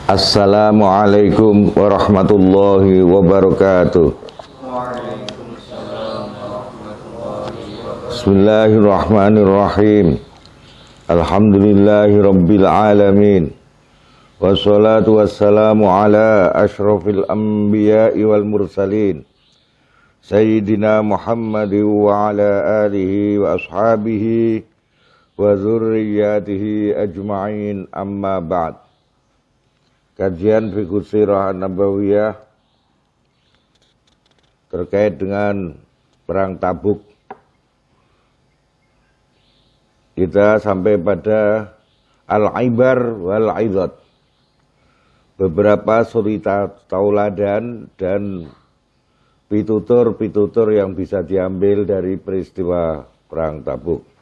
Assalamualaikum warahmatullahi wabarakatuh. Bismillahirrahmanirrahim. Alhamdulillahi rabbil alamin. Wassalatu wassalamu ala ashrafil anbiya'i wal mursalin Sayyidina Muhammadin wa ala alihi wa ashabihi wa zurriyatihi ajma'in, amma ba'd. Kajian Fiqh Sirah Nabawiyah terkait dengan perang Tabuk. Kita sampai pada al-ibar wal-izat, beberapa suri tauladan dan pitutur-pitutur yang bisa diambil dari peristiwa perang Tabuk.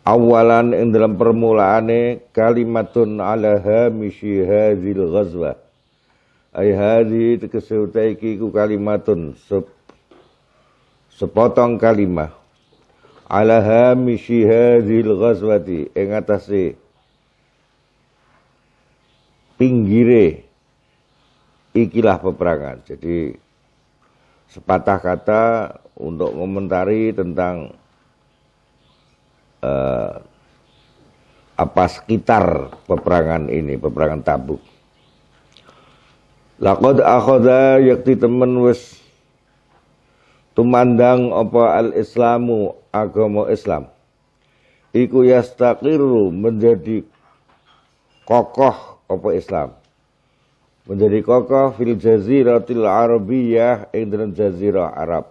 Awalan ing dalam permulaane kalimatun ala hamishi hadzal ghazwah. Ai hadhi tegese iki ku kalimatun sepotong kalimah ala hamishi hadzal ghazwati ing atase pinggire ikilah peperangan. Jadi sepatah kata untuk komentari tentang apa sekitar peperangan ini, peperangan Tabuk. Laqad akhadha yakti temen wis tumandang apa al-islamu agama Islam. Iku yastaqiru menjadi kokoh apa Islam. Menjadi kokoh fil jaziratil arabiyah ing dalam jazirah Arab.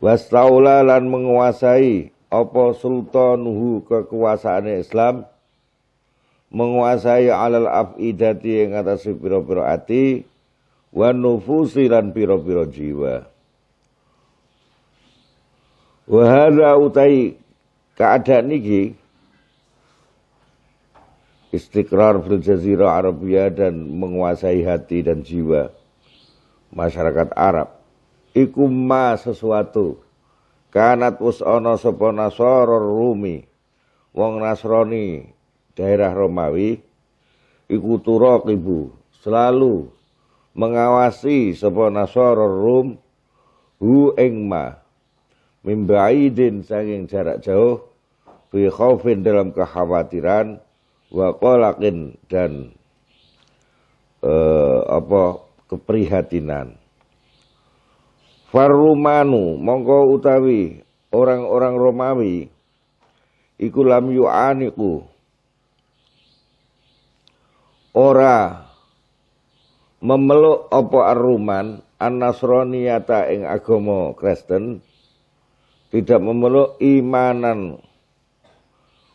Wastaula lan menguasai apa sultanuhu kekuasaane Islam, menguasai alal afidati yang atas piro-piro ati, wa nufusi lan piro-piro jiwa. Wa hadza utai keadaan niki istiqrar fil jazirah Arabiyah dan menguasai hati dan jiwa masyarakat Arab. Iku ma sesuatu kanat wus ana sapa Nasara Rumi, wong Nasrani daerah Romawi, iku turaqibu selalu mengawasi sapa Nasara Rum hu ing ma mimbaidin saking jarak jauh, bi khaufin dalam kekhawatiran, wa qalaqin dan keprihatinan. Farumanu mongko utawi orang-orang Romawi iku lam yu'aniku ora memeluk apa ar-Ruman an-Nasraniyata ing agama Kristen, tidak memeluk imanan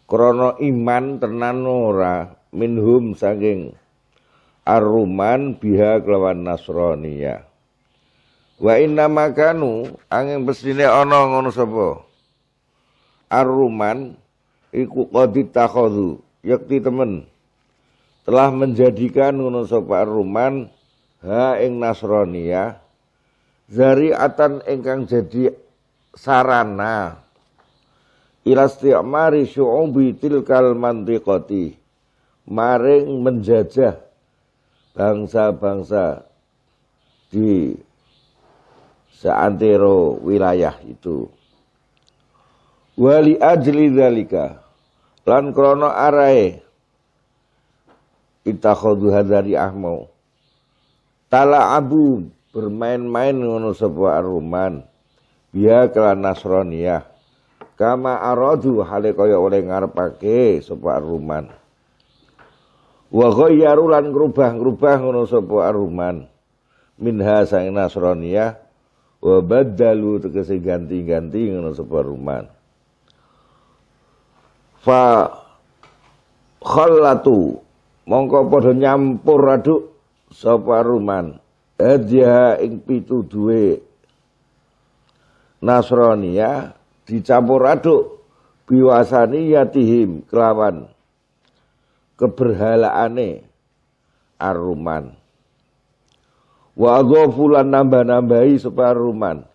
krana iman tenan ora minhum saking ar-Ruman biha kelawan Nasraniyah. Wa inna makanu angin pesine ana ngono sapa ar-Ruman iku qadit takhadhu yakti temen telah menjadikan ngono sapa ar-Ruman ha ing Nasraniyah zari'atan ingkang jadi sarana ila isti'mari syu'ubi tilkal mantiqati maring menjajah bangsa-bangsa di seantero wilayah itu. Wali ajli dzalika lan krana arae ittakhadhu hadzari ahmau tala'abu bermain-main ngono sapa ar-Ruman biya kelan Nasraniyah kama aradu hale kaya oleh ngarepake sapa ar-Ruman wa ghayyaru lan ngrubah-ngrubah ngono sapa ar-Ruman minha sang Nasraniyah wa badalu tegese ganti-ganti ngono sapa Ruman. Fa khallatu mongko padha nyampur aduk sapa Ruman hadiah ing pitu duwe Nasraniyah dicampur aduk biwasani yatihim kelawan keberhalaane ar-Ruman. Wa aghafulan nambah-nambahi sapa Ruman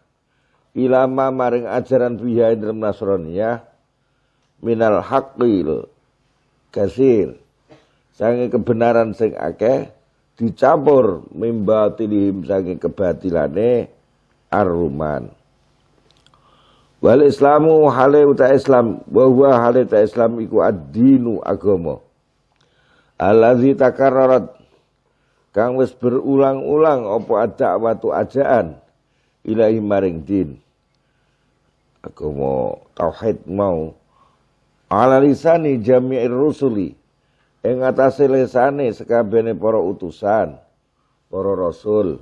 ilama maring ajaran biha dalam Nasraniyah minal haqqil kasir saking kebenaran sing akeh dicampur mimbatilihim saking kebatilane ar-ruman. Wal islamu hale uta Islam wa huwa hale ta Islam iku ad-dinu agama allazi takarrarat kang wis berulang-ulang apa ad-da'watu ajaan ilahi maring din agama tauhid mau ala lisani jami'ir rusuli ing atase lesane sekabehane para utusan para rasul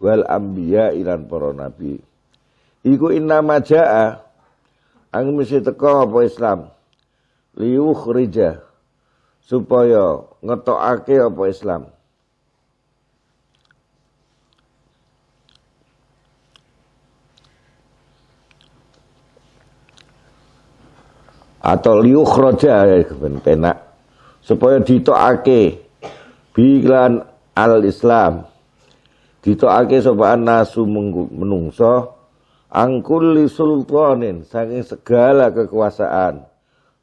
wal anbiya lan para nabi. Iku inna majaa ang mesti teko apa Islam liukhrija supaya ngetokake apa Islam atau liukhraja ben penak supaya ditokake bilan al-Islam ditokake sapa nasu menungso angkulli sultanin saking segala kekuasaan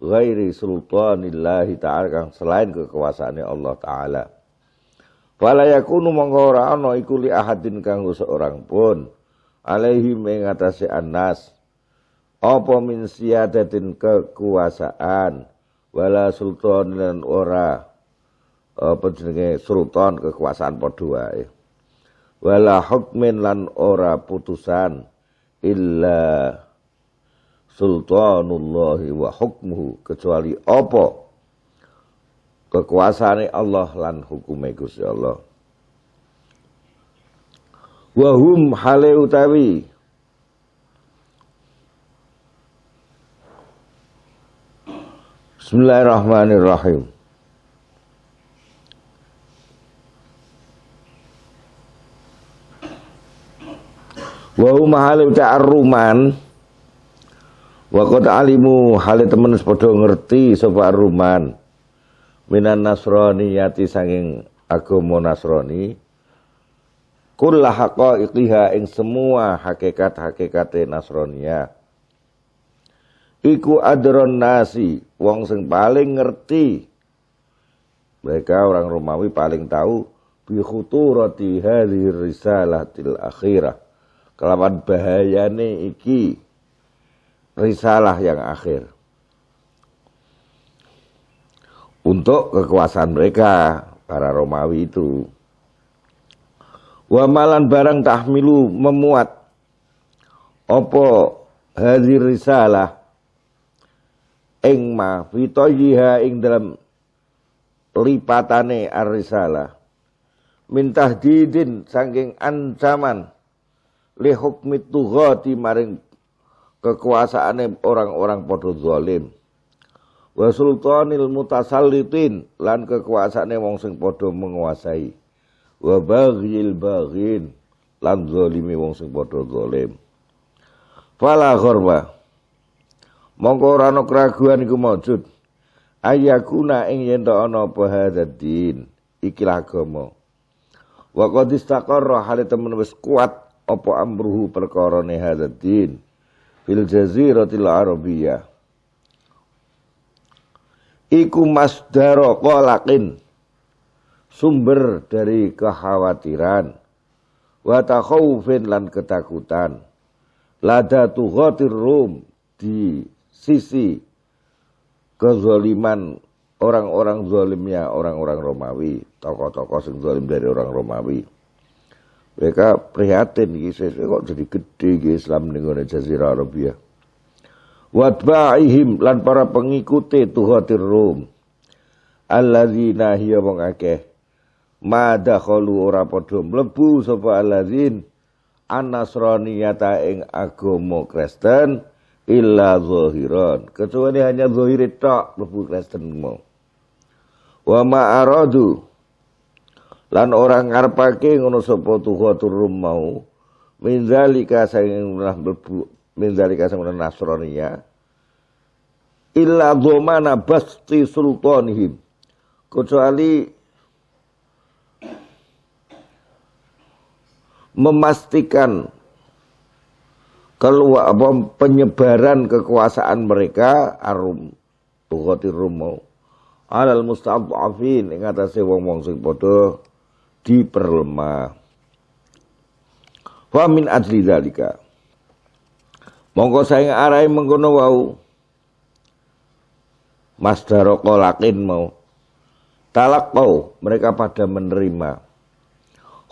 ghairi sultanillahi ta'ala kang selain kekuasaane Allah taala wala yakunu mongko ora ana iku li ahadin kanggo seorang pun alaihi ing atase annas apa min siyadatin kekuasaan wala sultan lan ora apa jenenge sultan kekuasaan padha wae wala hukmin lan ora putusan illa sultanullahi wa hukmuhu kecuali apa kekuasaane Allah lan hukume Gusti Allah wa hum hale utawi Bismillahirrahmanirrahim wa hum halu ta'arruman wa qad alimu hale temen padha ngerti sapa arruman minan nasraniyati saking agama Nasrani kull haqaiqiha ing semua hakikat-hakikate Nasraniyah iku adron nasi wong sing paling ngerti mereka orang Romawi paling tahu bi khuturati hadhihi risalatil akhirah kelawan bahayane iki risalah yang akhir untuk kekuasaan mereka para Romawi itu wa malan barang tahmilu memuat apa hadhihi risalah ing ma fitoyiha ing dalam lipatane ar-risalah min tahdidin saking ancaman li hukmi tughati maring kekuasaane orang-orang padha zalim wa sultanil mutasallitin lan kekuasaane wong sing padha menguasai wa baghil baghin lan zalimi wong sing padha zalim fala gharba mongko ora ana keraguan iku maujud ayakuna ing yen ana apa hadzal ikilah agama wa qad istaqarra hale temen wis kuat apa amruhu perkarane hadzal din fil jaziratil arabiyah iku masdara qalaqin sumber dari kekhawatiran wa takhawufin lan ketakutan lada tughatir rum di sisi kezaliman orang-orang zalimnya orang-orang Romawi tokoh-tokoh sing zalim dari orang Romawi. Mereka prihatin iki kok jadi gede iki Islam ning ngene Jazirah Arabia. Watba'ihim lan para pengikuti tuhatir Rum. Alladzina hiya wong akeh madakhalu ora padha mlebu sapa alladzin an-nasraniyata ing agama Kristen illa zahiran kecuali hanya zahir tok mlebu Kristen mau. Wa ma aradu lan orang ngarepake ngono sapa tuhatur Rum mau min zalika sing mlebu min zalika sing Nasraniyah illa dhamana basti sultanihim kecuali memastikan keluar penyebaran kekuasaan mereka arum tuhatir Rum mau alal mustad'afin ing atase wong-wong sing padha diperlemah. Wa min ajli dzalika mongko saing arahe mengkono wau masdar qalakin mau talaqau mereka pada menerima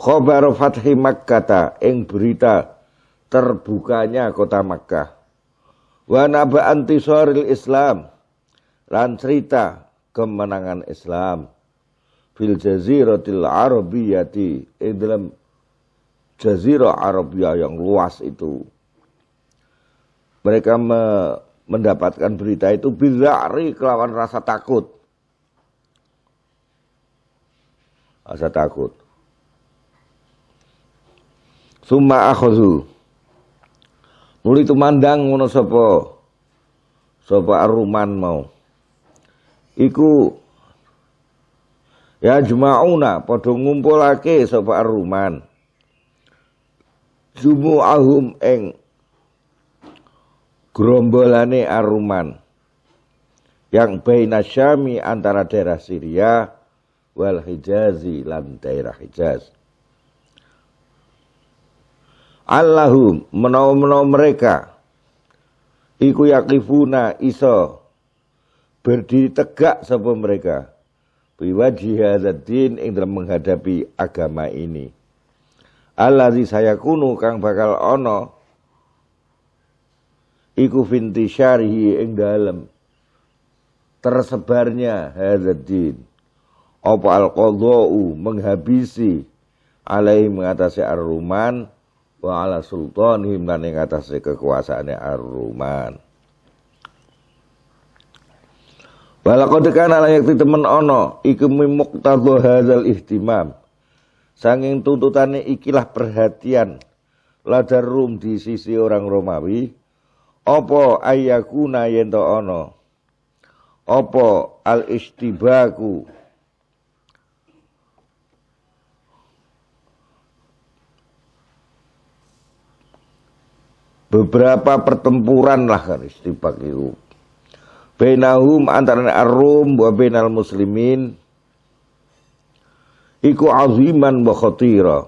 khabar fathi Makkah ing berita terbukanya kota Makkah wa naba antisaril Islam lan cerita kemenangan Islam fil jaziratil arabiyyati ing dalam jazirah Arabia yang luas itu. Mereka mendapatkan berita itu bizari kelawan rasa takut. Rasa takut. Summa akhadhu. Nuli tumandang ngono sapa Ar-Ruman mau. Iku ya juma'una padha ngumpulake sapa Ar-Ruman. Jumu'ahum ing gerombolane Ar-Ruman yang baina Syami antara daerah Syria wal Hijazi lan daerah Hijaz. Allahum menawa mereka iku yakifuna iso berdiri tegak sapa mereka biwajhi hadzal din ing dalam menghadapi agama ini. Allazi sayakunu kang bakal ana iku fintisyarihi ing dalem tersebarnya hadzal apa al-qadha'u menghabisi alaihi mengatasi Ar-Ruman wa ala sultanihim lan ing atase kekuasaane Ar-Ruman. Walaqad kana layakti temen ana iku muqtadha hadzal ihtimam. Sanging tuntutane ikilah perhatian ladar Rum di sisi orang Romawi apa ayakuna yen to ana apa al-istibaku beberapa pertempuran lah kan istibak itu bainahum antara Ar-Rum wa bainal muslimin iku aziman wa khatira.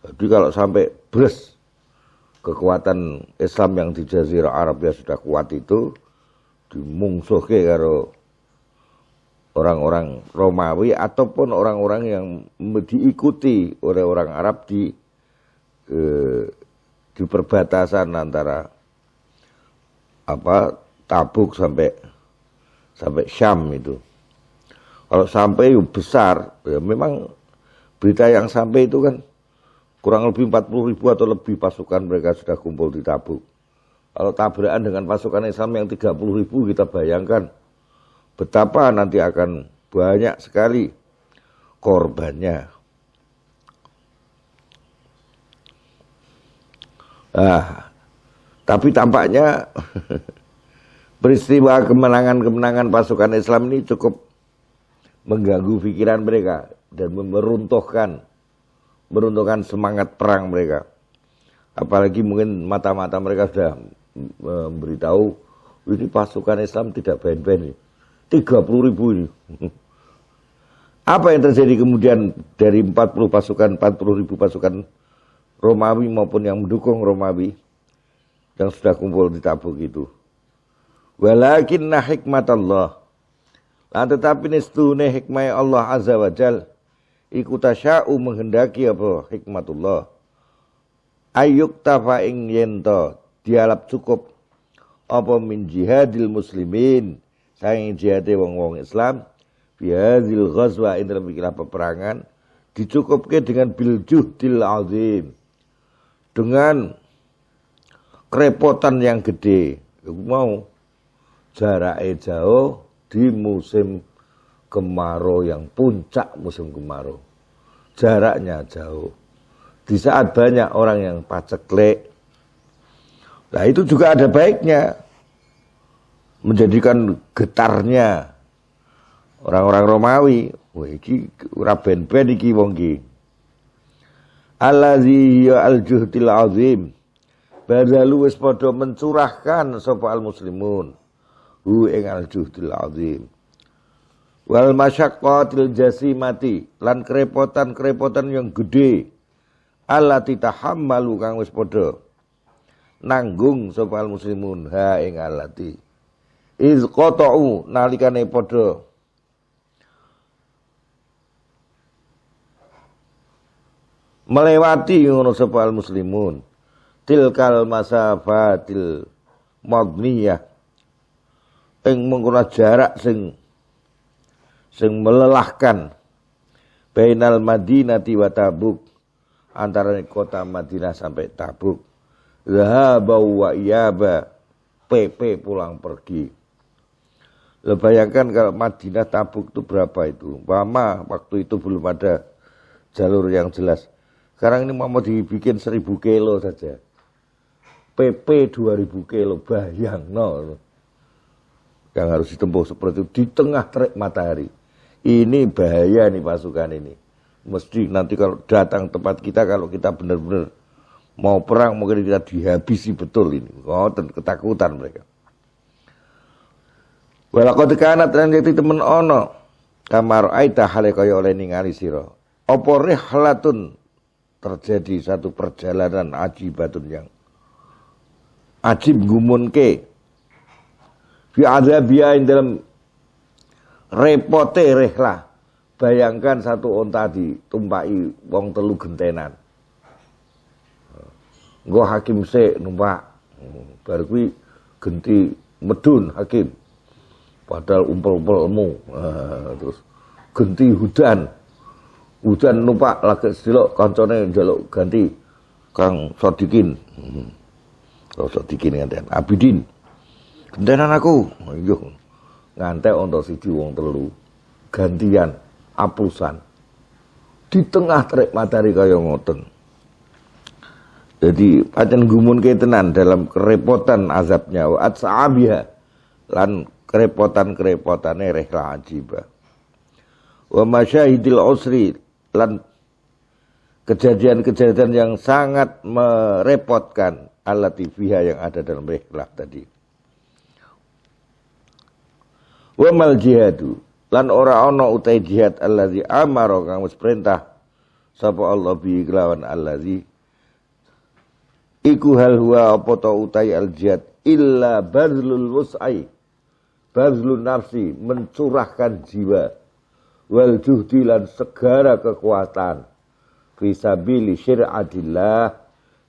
Jadi kalau sampai bres kekuatan Islam yang di Jazirah Arab ya sudah kuat itu dimungsuhke karo orang-orang Romawi ataupun orang-orang yang diikuti oleh orang Arab di perbatasan antara Tabuk sampai Syam itu. Kalau sampai besar, ya memang berita yang sampai itu kan kurang lebih 40.000 atau lebih pasukan mereka sudah kumpul di Tabuk. Kalau tabrakan dengan pasukan Islam yang 30.000 kita bayangkan betapa nanti akan banyak sekali korbannya. Tapi tampaknya peristiwa kemenangan pasukan Islam ini cukup mengganggu pikiran mereka dan meruntuhkan semangat perang mereka. Apalagi mungkin mata-mata mereka sudah memberitahu ini pasukan Islam tidak ben-ben 30.000 ini. Apa yang terjadi kemudian dari 40.000 pasukan Romawi maupun yang mendukung Romawi yang sudah kumpul di Tabuk itu. Walakinna hikmatallah. Tetapi nistune hikmah Allah Azza wa Jal iku tasya'u menghendaki apa hikmatullah ayyuk tafa ing yento dialap cukup apa min jihadil muslimin saking jihade wong-wong Islam fi hadzal ghazwa ing dalam ikilah peperangan dicukupke dengan bil juhdil azim dengan kerepotan yang gede mau jarake jauh di musim kemarau yang puncak musim kemarau. Jaraknya jauh. Di saat banyak orang yang paceklik. Nah itu juga ada baiknya. Menjadikan getarnya orang-orang Romawi. Wah iki ora ben-ben iki wong iki. Allazi ya al-juhdil azim. Badalu wis padha mencurahkan sapa al-muslimun. Ing al-juhdil azim. Wal masyaqqatil jasimati lan kerepotan-kerepotan yang gede allati tahammalu kang wis padha nanggung sopal muslimun ha ing allati iz qata'u nalikane padha melewati ngono sopal muslimun tilkal masafatil madniyah ing mengkono jarak sing melelahkan bainal Madinati wa Tabuk antara kota Madinah sampai Tabuk zahaba wa iyaba PP pulang pergi. Lo bayangkan kalau Madinah Tabuk itu berapa itu? Lama waktu itu belum ada jalur yang jelas. Sekarang ini mau dibikin 1000 kilo saja. PP 2000 kilo bayang no. Yang harus ditempuh seperti itu di tengah terik matahari. Ini bahaya nih pasukan ini. Mesti nanti kalau datang tempat kita, kalau kita benar-benar mau perang, mungkin kita dihabisi betul ini. Oh, ketakutan mereka. Walaqad kanat lan yakti temen ono kamar aita hale kaya oleh ningali sira. Apa rihlatun terjadi satu perjalanan ajibatun yang ajib gumunke. Fi adzabia dalam repote rehlah. Bayangkan satu onta ditumpai wong telu gentenan. Nggo hakim sik numpak. Bar kuwi genti medun hakim. Padahal umpel-umpel ilmu. Terus genti hudan. Hudan numpak lagi delok kancane njaluk ganti Kang Sodikin. Kang Sodikin ngenten Abidin. Gentenan aku. Yo. Ngantek onta siji wong telu. Gantian apusan di tengah terik matahari kaya ngoten. Jadi pancen gumunke tenan dalam kerepotan azabnya wa atsabiha lan kerepotan-kerepotane rehla ajibah. Wa masyahidil usri lan kejadian-kejadian yang sangat merepotkan allati fiha yang ada dalam rehlah tadi. Wa mal jihadu lan ora ana utai jihad allazi amara kang wis perintah sapa Allah bi kelawan allazi iku hal huwa apa ta utai al jihad illa bazlul wus'ai bazlun nafsi mencurahkan jiwa wal juhdi lan segala kekuatan fi sabili syir'atillah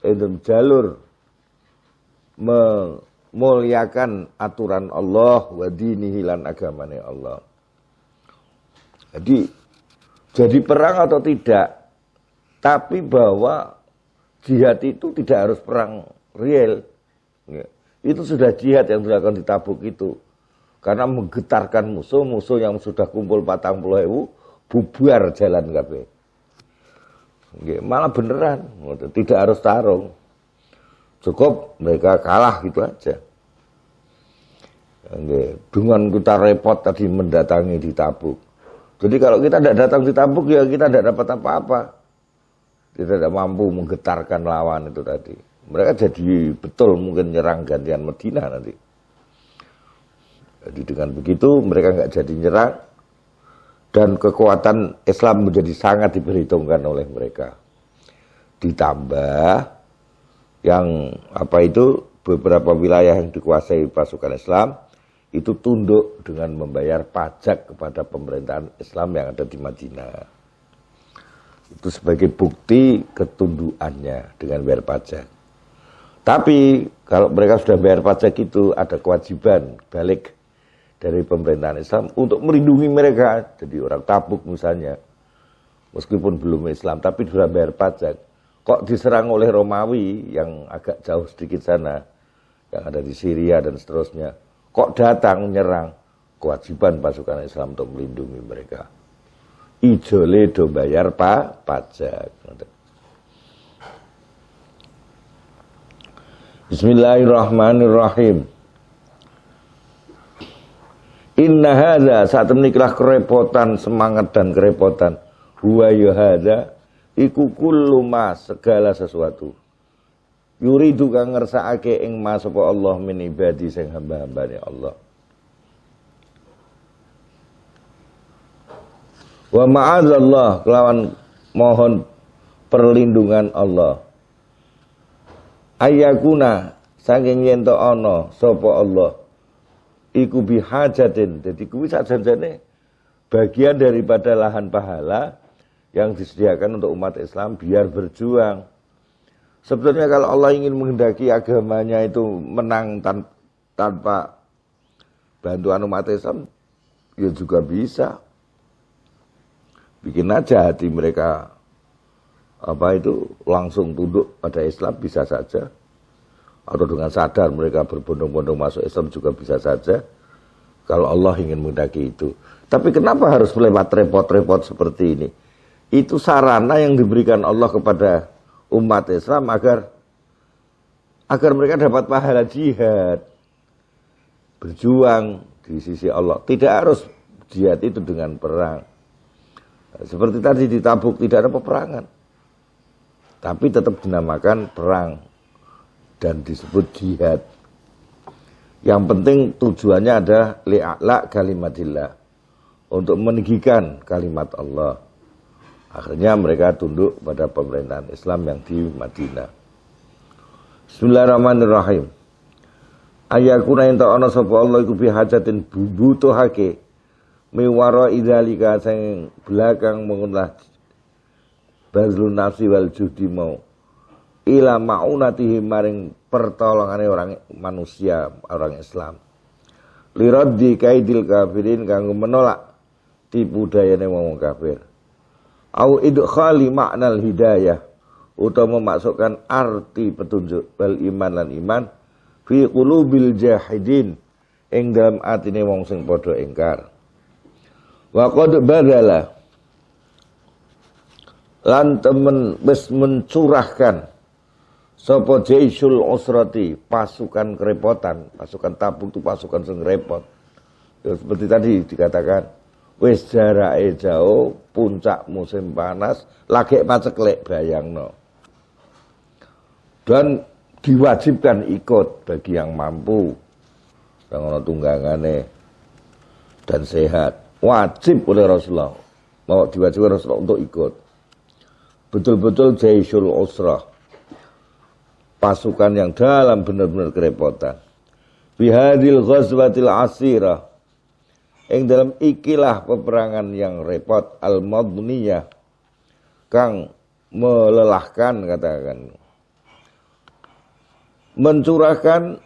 dalam jalur memuliakan aturan Allah wa dinihi lan agamane Allah. Jadi perang atau tidak, tapi bahwa jihad itu tidak harus perang real. Itu sudah jihad yang dilakukan di Tabuk itu. Karena menggetarkan musuh yang sudah kumpul 40.000, bubar jalan kabeh. Malah beneran, tidak harus tarung. Cukup mereka kalah gitu aja. Dengan kita repot tadi mendatangi di Tabuk. Jadi kalau kita tidak datang di Tabuk ya kita tidak dapat apa-apa. Kita tidak mampu menggetarkan lawan itu tadi. Mereka jadi betul mungkin nyerang gantian Madinah nanti. Jadi dengan begitu mereka nggak jadi nyerang dan kekuatan Islam menjadi sangat diperhitungkan oleh mereka. Ditambah yang beberapa wilayah yang dikuasai pasukan Islam itu tunduk dengan membayar pajak kepada pemerintahan Islam yang ada di Madinah. Itu sebagai bukti ketundukannya dengan bayar pajak. Tapi kalau mereka sudah bayar pajak itu ada kewajiban balik dari pemerintahan Islam untuk melindungi mereka. Jadi orang Tabuk misalnya, meskipun belum Islam tapi sudah bayar pajak. Kok diserang oleh Romawi yang agak jauh sedikit sana, yang ada di Syria dan seterusnya. Kok datang menyerang, kewajiban pasukan Islam untuk melindungi mereka. Ijole do bayar pajak. Bismillahirrahmanirrahim. Inna hadza saat meniklah kerepotan, semangat dan kerepotan. Huwa yuhadza iku kullu ma segala sesuatu. Yuridu kang ngersakake ing ma sapa Allah min ibadi sing hamba-hambane Allah. Wa ma'adzallah kelawan mohon perlindungan Allah. Ayakuna saking yen to ana sapa Allah iku bihajatin. Dadi kuwi sakjane bagian daripada lahan pahala yang disediakan untuk umat Islam biar berjuang. Sebetulnya kalau Allah ingin menghendaki agamanya itu menang tanpa bantuan umat Islam, ya juga bisa. Bikin aja hati mereka langsung tunduk pada Islam bisa saja. Atau dengan sadar mereka berbondong-bondong masuk Islam juga bisa saja. Kalau Allah ingin menghendaki itu. Tapi kenapa harus lewat repot-repot seperti ini? Itu sarana yang diberikan Allah kepada umat Islam agar mereka dapat pahala jihad. Berjuang di sisi Allah. Tidak harus jihad itu dengan perang. Seperti tadi di Tabuk tidak ada peperangan. Tapi tetap dinamakan perang. Dan disebut jihad. Yang penting tujuannya adalah li'a'la kalimatillah. Untuk meninggikan kalimat Allah. Akhirnya mereka tunduk pada pemerintahan Islam yang di Madinah. Bismillahirrahmanirrahim. Ayakuna ento ana sapa Allah iku bihajatin butuhake miwara idzalika sing belakang mengunlah bazlun nafsi wal judi mau ila maunatihi maring pertolongane orang manusia, orang Islam. Liraddi kaidil kafirin kanggo menolak tipu dayane wong kafir. Au idkhali maknal hidayah utawa memasukkan arti petunjuk wal iman lan iman fi qulubil jahidin ing dalam atine wong sing padha ingkar. Wa qad badala lan temen wis mencurahkan sapa jaisul usrati pasukan kerepotan, pasukan Tabuk itu pasukan sing repot. Ya, seperti tadi dikatakan wis jarake jauh, puncak musim panas, lagi paceklek bayangno. Dan diwajibkan ikut bagi yang mampu, yang ana tunggangane dan sehat. Wajib oleh Rasulullah. Mau diwajibkan Rasulullah untuk ikut. Betul-betul jaisul usrah. Pasukan yang dalam benar-benar kerepotan. Bihadil ghazwatil asirah. Yang dalam ikilah peperangan yang repot al-madniyah kang melelahkan katakan mencurahkan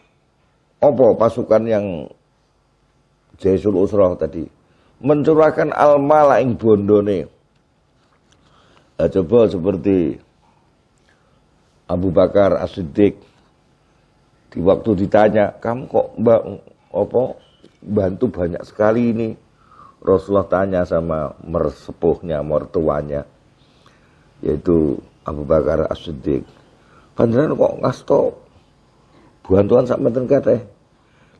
apa pasukan yang Jaisul Usrah tadi mencurahkan al-mala ing bondone. Coba seperti Abu Bakar As-Siddiq di waktu ditanya, kamu kok bantu banyak sekali ini. Rasulullah tanya sama mersepuhnya, mertuanya, yaitu Abu Bakar As-Siddiq. Panjenengan kok ngasto bantuan sak menten kateh.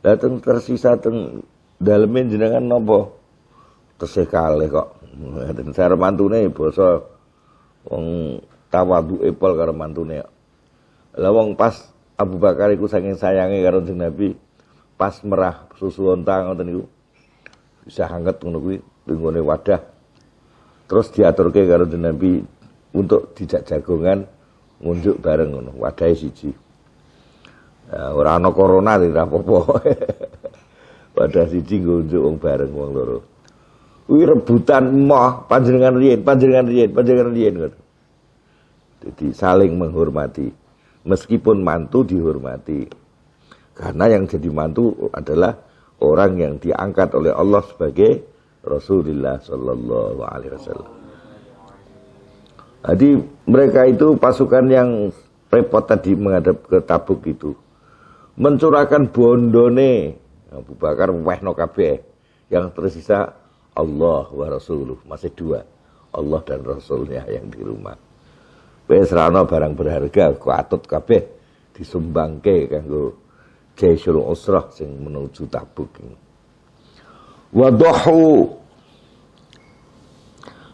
Lah tersisa teng daleme jenengan napa? Tesih kalih kok. Dan saya mantune basa wong tawadhuke pol karo mantune. Lah wong pas Abu Bakar iku saking sayange karo Nabi, pas merah susu onta ngoten niku bisa hangat ngono kuwi nggone wadah. Terus diaturke karo Nabi untuk dijak jagongan ngunjuk bareng ngono, wadahe siji. Ora ana corona ora apa-apa. Wadah siji ngunjuk wong bareng wong loro. Kuwi rebutan emoh panjenengan riyen ngono. Jadi saling menghormati. Meskipun mantu dihormati. Karena yang jadi mantu adalah orang yang diangkat oleh Allah sebagai Rasulullah sallallahu alaihi wasallam. Jadi mereka itu pasukan yang repot tadi menghadap ke Tabuk itu. Mencurahkan bondone Abu Bakar wehno kabeh. Yang tersisa Allah wa Rasuluh, masih dua. Allah dan Rasulnya yang di rumah. Wis ra ana barang berharga katut kabeh disumbangke kanggo Jaisul Usrah sing menuju Tabuk. Wadahu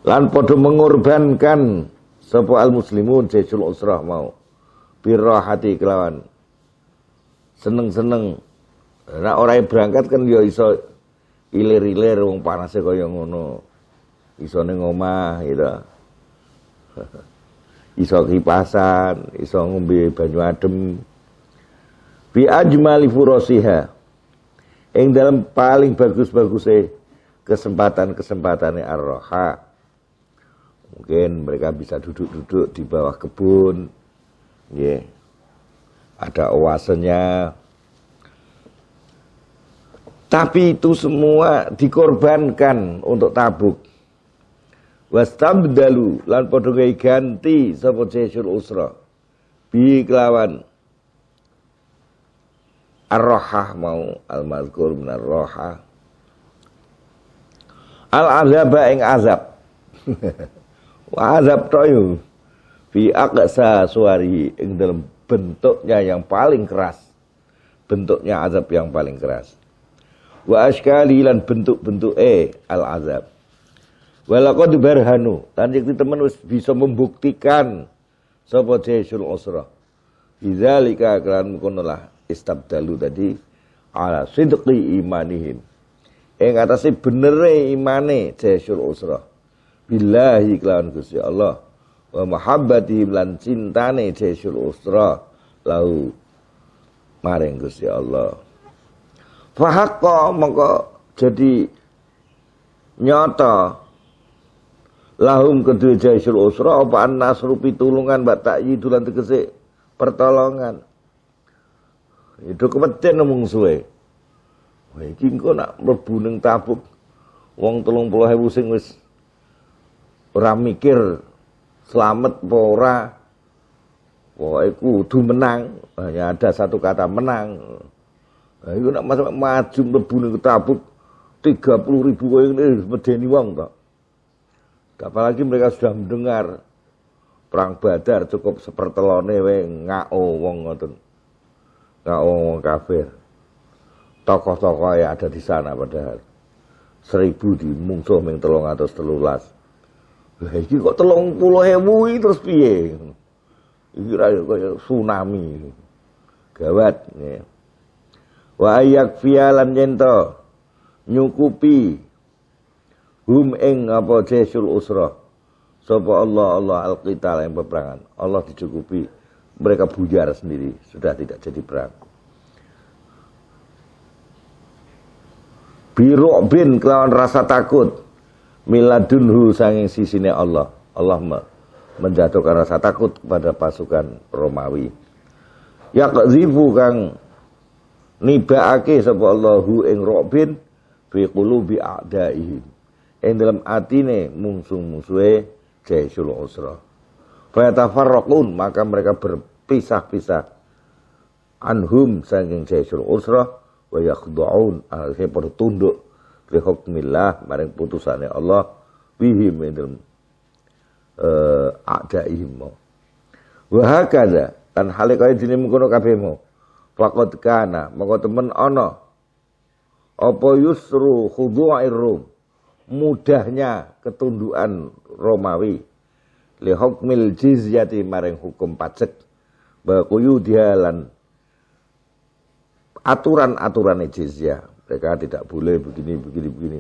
lan padha mengorbankan sapa al muslimun Jaisul Usrah mau birahati kelawan seneng-seneng. Nek ora berangkat kan ya iso ilir-ilir wong panase kaya ngono. iso ning omah gitu. Iso kipasan, iso ngombe banyu adem. Bi ajmali furasiha. Ing dalam paling bagus-bagusnya kesempatan-kesempatane ar-raha. Mungkin mereka bisa duduk-duduk di bawah kebun. Yeah. Ada oasenya. Tapi itu semua dikorbankan untuk Tabuk. Wastabdalu lan padha ganti sapa Jaisul Usra. Bi kelawan ar-rahah mau al-mazkur min ar-rahah. Al-azaba ing azab. Azab toyo. Fi aqsa suari ing dalam bentuknya yang paling keras. Bentuknya azab yang paling keras. Wa askali lan bentuk-bentuk al-azab. Walaqad barhanu, tanjik temen wis bisa membuktikan sapa Jaisul Usra. Bidzalika kan konolah istabdalu tadi ala sidqi imanihim. Ing atase benere imane Jaisul Usra. Billahi kelawan Gusti Allah wa mahabbatihim lan cintane Jaisul Usra lahu maring Gusti Allah. Fa haqqa mongko jadi nyata lahum kedua Jaisul Usra apa an-nasru pitulungan mbak takyidulan tegese pertolongan. Itu kepecen mung suwe. Wah iki engko nak mlebu ning Tabuk wong 30.000 sing wis ora mikir slamet apa ora. Pokoke kudu menang. Hanya ada satu kata menang. Nah iku nak maju mlebu ning Tabuk 30.000 kowe ngene medeni wong kok. Apalagi mereka sudah mendengar perang Badar cukup sepertelone wae ngao wong ngoten. Ngao wong kafir. Tokoh-tokoh yang ada di sana padahal 1000 di mungsuh ming 313. Lah iki kok 30.000 terus piye? Iki ra kaya tsunami. Gawat ya. Wa yakfialan yento nyukupi ing apa Jaisul Usra sapa Allah al-qital yang peperangan. Allah dicukupi, mereka bujar sendiri, sudah tidak jadi perang. Biru bin kelawan rasa takut miladunhu sanging sisine Allah. Allah menjatuhkan rasa takut kepada pasukan Romawi. Yaqzifu kang nibaake sapa Allahu ing Robin fi qulubi a'daihim. Yang dalam atine musuh-musuhe Jaisul Usra. Fayatafarraqun maka mereka berpisah-pisah anhum saking Jaisul Usra wa yakhda'un akhirnya pada tunduk li hukmillah maring putusane Allah bihim dalam a'daihim. Wa hakadha lan hale kaya dene mengkono kabeh mau. Faqad kana maka temen ana apa yusru khudu'ir rum mudahnya ketundukan Romawi li hukmil jizyati maring hukum pajak bakuyu dialan aturan-aturan jizyah mereka tidak boleh begini.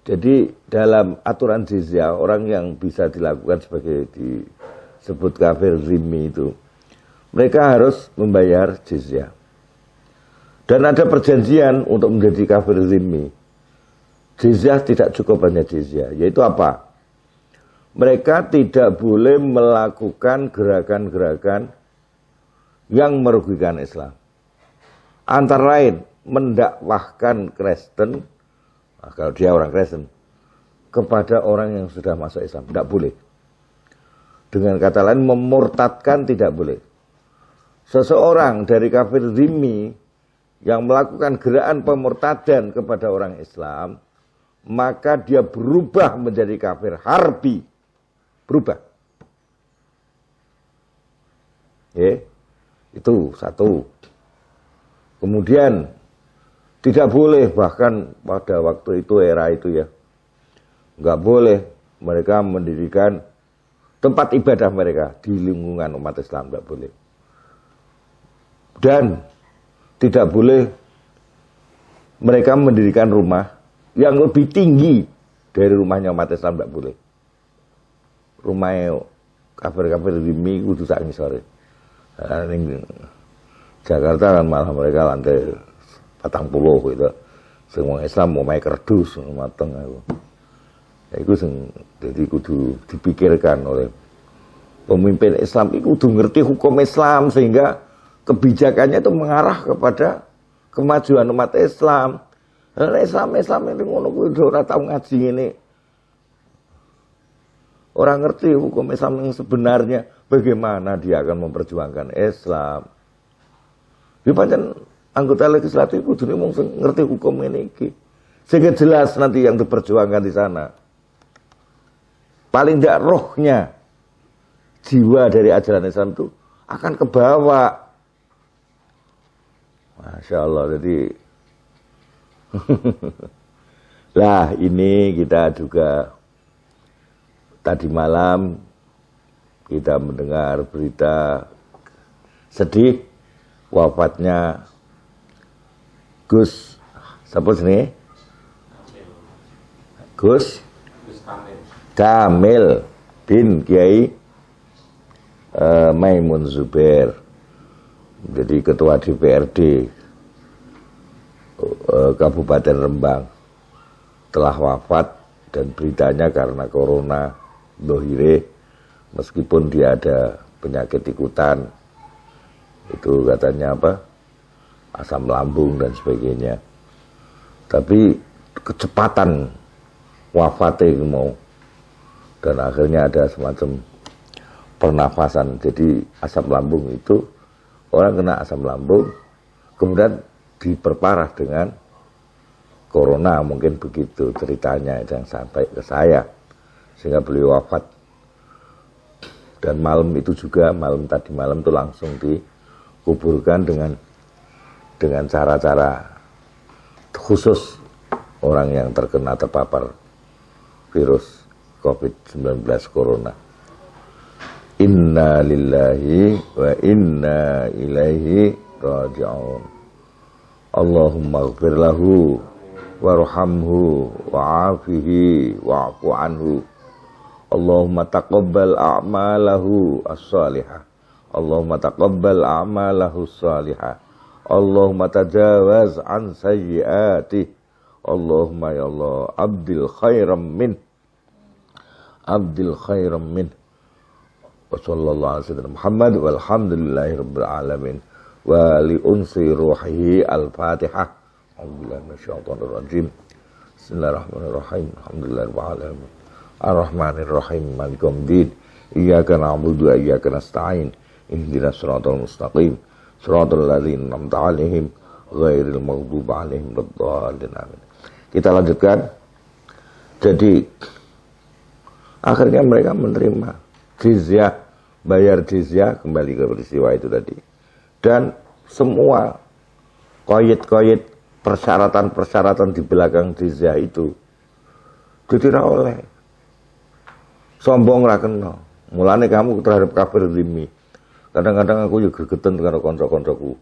Jadi dalam aturan jizyah orang yang bisa dilakukan sebagai disebut kafir zimmi itu mereka harus membayar jizyah dan ada perjanjian untuk menjadi kafir zimmi. Jizyah tidak cukup hanya jizyah, yaitu apa? Mereka tidak boleh melakukan gerakan-gerakan yang merugikan Islam. Antara lain, mendakwahkan Kristen, nah, kalau dia orang Kristen, kepada orang yang sudah masuk Islam, tidak boleh. Dengan kata lain, memurtadkan tidak boleh. Seseorang dari kafir zimmi yang melakukan gerakan pemurtadan kepada orang Islam, maka dia berubah menjadi kafir harbi. Berubah. Itu satu. Kemudian tidak boleh bahkan pada waktu itu era itu ya. Enggak boleh mereka mendirikan tempat ibadah mereka di lingkungan umat Islam, enggak boleh. Dan tidak boleh mereka mendirikan rumah yang lebih tinggi Dari rumahnya umat Islam tidak boleh. Rumahnya kafir-kafir Zimmi kudu sak ngisore. Ning Jakarta kan malah mereka lantai 40 gitu. Semua Islam mau main kerdus mateng aku. Ya iku sing dadi kudu dipikirkan oleh pemimpin Islam itu kudu ngerti hukum Islam sehingga kebijakannya itu mengarah kepada kemajuan umat Islam. Karena Islam itu ngono kuwi ora tau ngaji ngene. Orang ngerti hukum Islam yang sebenarnya, bagaimana dia akan memperjuangkan Islam. Dia pancen anggota legislatif kudune mung ngerti hukum ini iki. Sehingga jelas nanti yang diperjuangkan di sana. Paling tidak rohnya, jiwa dari ajaran Islam itu akan kebawa. Masya Allah, jadi lah ini kita juga tadi malam kita mendengar berita sedih wafatnya Gus siapa sini? Gus Kamil bin Kiai Maimun Zubair, jadi ketua DPRD Kabupaten Rembang, telah wafat dan beritanya karena corona dohire, meskipun dia ada penyakit ikutan, itu katanya apa, asam lambung dan sebagainya, tapi kecepatan wafatnya mau, dan akhirnya ada semacam pernafasan. Jadi asam lambung itu orang kena asam lambung kemudian diperparah dengan corona, mungkin begitu ceritanya yang sampai ke saya, sehingga beliau wafat. Dan malam itu juga, tadi malam itu langsung dikuburkan dengan cara-cara khusus orang yang terpapar virus COVID-19 corona. Inna lillahi wa inna ilaihi raji'un. Allahumma ighfir lahu warhamhu wa'afihi wa'fu anhu. Allahumma taqabbal a'malahu as-salihah. Allahumma taqabbal a'malahu as-salihah. Allahumma tajawaz an sayyi'atih. Allahumma ya Allah abdil khairam min. Abdil khairam min. Wa sallallahu alaihi wasallam Muhammad walhamdulillahi rabbil alamin. Wa li unsi ruhihi al-fatihah. Alhamdulillah minasyaitonir rajim. Bismillahirrahmanirrahim. Alhamdulillahirabbil alamin. Ar-Rahmanir-Rahim. Maliki yaumiddin. Iyyaka na'budu wa iyyaka nasta'in. Ihdinas siratal mustaqim. Siratal ladzina an'amta 'alaihim ghairil maghdubi 'alaihim waladdallin. Amin. Kita lanjutkan. Jadi akhirnya mereka menerima jizyah, bayar jizyah, kembali ke peristiwa itu tadi. Dan semua koyit-koyit persyaratan-persyaratan di belakang jizyah itu ditira oleh sombong ra kena. Mulane kamu terhadap kafir Zimmi. Kadang-kadang aku juga gegeten karo kanca-kancaku.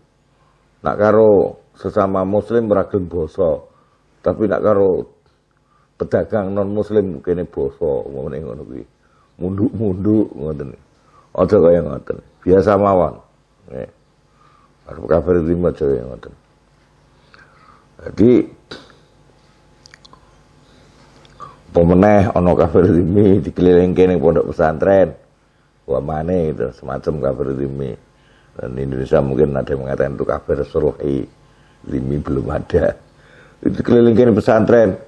Nak karo sesama muslim ora gelem basa, tapi nak karo pedagang non muslim kene basa, ngene ngono kuwi. Munduk-munduk ngoten. Aja kaya ngoten. Biasa mawon. Nggih. Arep kafir Zimmi aja kaya ngoten. Jadi pemeneh ana kafir Zimmi dikelilingke ning pondok pesantren. Wah maneh itu semacam kafir Zimmi. Dan di Indonesia mungkin ada yang mengatakan itu kafir Suruhi. Zimmi belum ada. Itu kelilingke ning pesantren.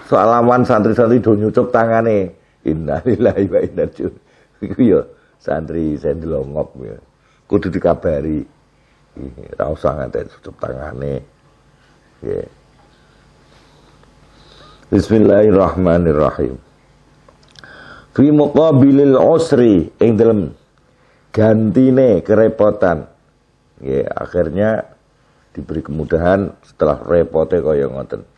Salaman santri-santri do nyucuk tangane. Innalillahi wa inna ilaihi raji'un. Iku ya santri sendelongop ya. Kudu dikabari. Ora usah nganti nyucuk tangane. Ya. Bismillahirrahmanirrahim. Fi muqabilil usri ing dalem gantine kerepotan. Ya, akhirnya diberi kemudahan setelah repote kaya ngoten.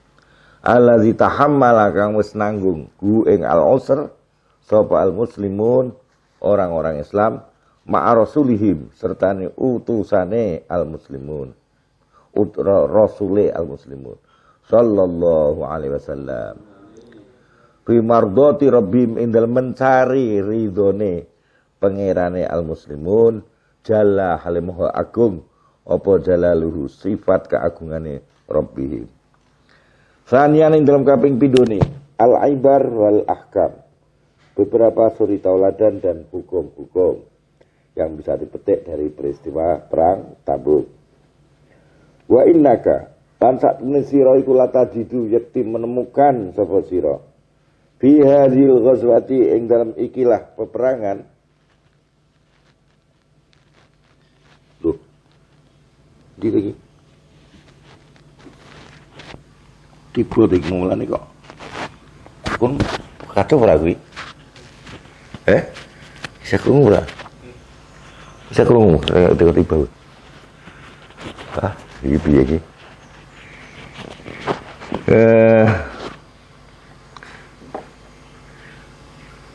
Allazi tahammala kang wis nanggung gu ing al-usr sapa al-muslimun orang-orang Islam ma'a rasulihim sertane utusane al-muslimun. Rasule al-muslimun sallallahu alaihi wasallam. Fi mardati rabbim ing dalem mencari ridhone pangerane al muslimun jalla halimuhu agung apa jalaluhu sifat keagungane rabbihim. Sanian ing dalam kaping pindhone al ibar wal ahkam, beberapa suri tauladan dan hukum-hukum yang bisa dipetik dari peristiwa perang Tabuk. Wa innaka lan sakmene sira iku latajidu yakti menemukan sapa sira fi hadhil ghazwati ing dalam ikilah peperangan. Loh. Di lagi. Tiba iki mulane kok. Kon kata ora kuwi? Bisa krungu ora? Bisa krungu tiba-tiba. Iki piye iki?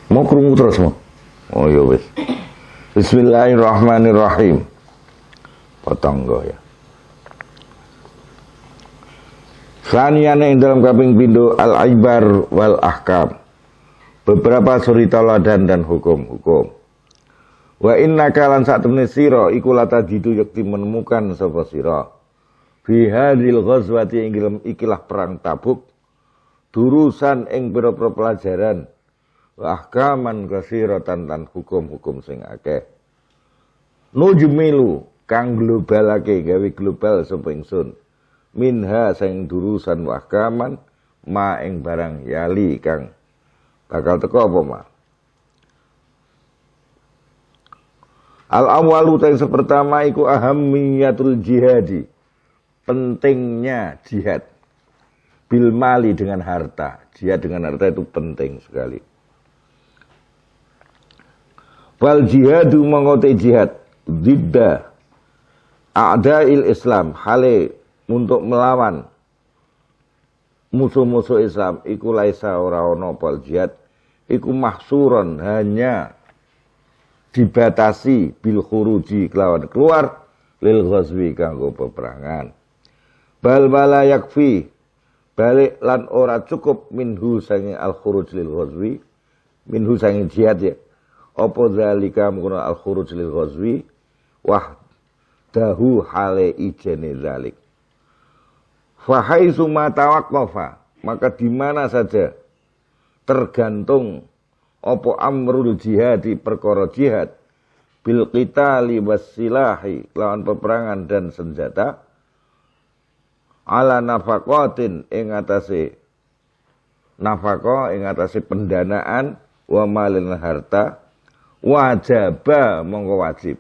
Mau krungu terus mau. Oh ya wis. Bismillahirrahmanirrahim. Potonggo ya. Saniyane ing dalam kaping pindho al-ibar wal ahkam. Beberapa suri tauladan dan hukum-hukum. Wa innaka lan satemene sira iku latajidu yakti menemukan sapa sira fi hadhil ghazwati ing dalam ikilah perang Tabuk durusan ing pira-pira pelajaran wa ahkaman kasiratan lan hukum-hukum sing akeh. Nujmilu kang globalake gawe global sapa ingsun minha sing durusan wa ahkaman ma ing barang yali kang bakal teko apa ma. Al-awwalu yang pertama iku ahammiyatul jihadi, pentingnya jihad bil mali dengan harta. Jihad dengan harta itu penting sekali. Wal jihadu mengotai jihad didda a'da'il Islam, hale untuk melawan musuh-musuh Islam iku laisa ora ana pal jihad iku mahsuron hanya dibatasi bil khuruji kelawan keluar lil ghazwi kanggo peperangan. Bal bala yakfi balik lan ora cukup minhu sange al khuruj lil ghazwi minhu sange jihad ya. Apa zalika mengkono al khuruj lil ghazwi wahdahu hale ijene zalik. Fa haitsu ma tawaqqafa, maka di mana saja tergantung apa amrul jihadi perkara jihad bil qitali wasilahi lawan peperangan dan senjata ala nafaqatin ing atase nafaqah ing atase pendanaan wa malin harta wajaba mongko wajib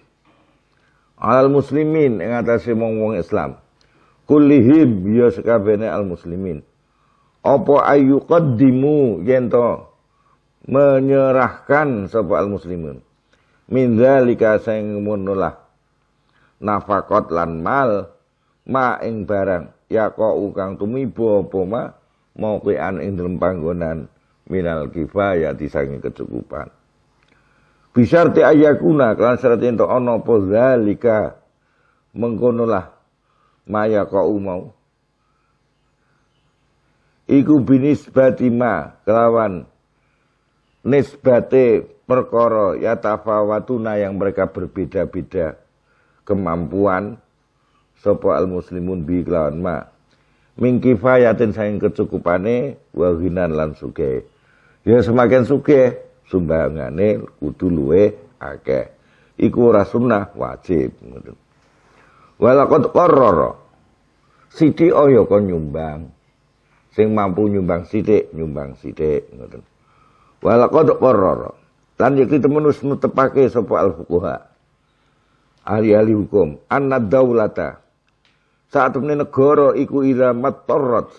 alal muslimin ing atase wong-wong Islam kullihim ya sekabehane al muslimin apa ayyuqaddimu yen to menyerahkan sapa al muslimin min zalika sing munulah nafaqat lan mal ma ing barang ya kok kang tumiba apa ma mauqian ing dalem panggonan minal kifayah disangi kecukupan bisyarti ayakuna kan syarat ento ana apa zalika mengkonolah maya kok mau iku binisbati ma kelawan nisbate perkara yatafawatuna yang mereka berbeda-beda kemampuan sapa al muslimun bi kelawan ma min kifayatin saking kecukupane wa ghinan lan sugih ya semakin sugih sumbangane kudu luwih akeh iku ora sunnah wajib ngoten walaqad qarrara sithik ya kon nyumbang sing mampu nyumbang sithik ngoten walaqad qarrara lan iki temenus netepake sapa al fuqaha ahli-ahli hukum anna daulata saat temene negara iku ira matarrat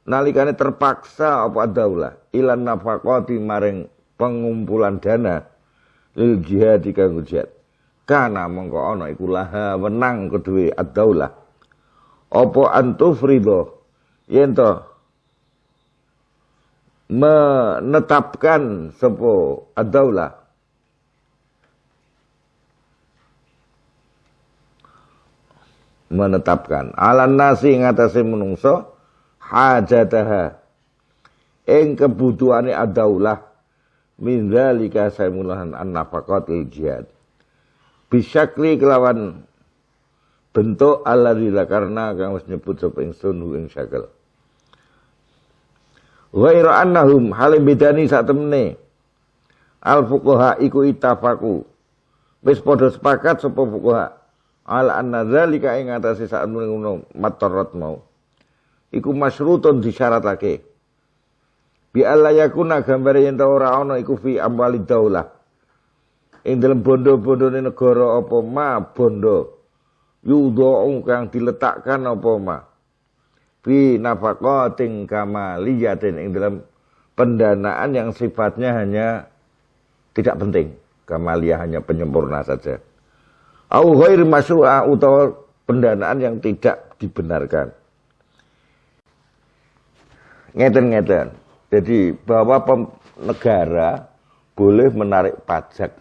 nalikane terpaksa apa daulah ilan nafaqati maring pengumpulan dana lil jihad kanggo jihad kana mengko ana iku laha wenang kedue ad-daulah apa antufridho yen to menetapkan sapa ad-daulah menetapkan alan nasi ngatasi menungso hajataha ing kebutuhane ad-daulah min dzalika saimulahan an-nafaqatil jihad bisyakli kelawan bentuk alladzi karena kang wis nyebut sapa ingsun ing syakal wa ira annahum halim bidani sak temene al fuqaha iku ittafaqu wis padha sepakat sapa fuqaha al anna dzalika ing atase sak ngono matarat mau iku masyrutun disyaratake bi alla yakuna gambare yen ora ana iku fi amwalid daulah ing dalem bondo-bondone negara apa ma bondo yudha'u kang diletakkan apa ma fi nafaqatin kamaliyatin ing dalam pendanaan yang sifatnya hanya tidak penting, kamaliyah hanya penyempurna saja. Au ghair masyru'a utawa pendanaan yang tidak dibenarkan. Ngeten-ngeten. Jadi bahwa negara boleh menarik pajak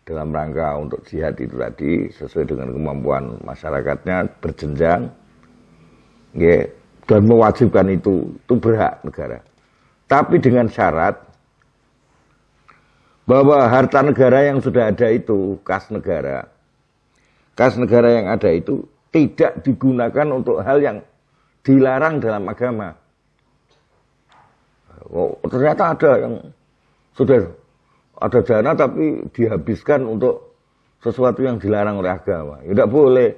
dalam rangka untuk jihad itu tadi sesuai dengan kemampuan masyarakatnya berjenjang, ya, dan mewajibkan itu berhak negara. Tapi dengan syarat bahwa harta negara yang sudah ada itu, kas negara yang ada itu tidak digunakan untuk hal yang dilarang dalam agama. Oh, ternyata ada yang sudah ada dana tapi dihabiskan untuk sesuatu yang dilarang oleh agama. Tidak boleh.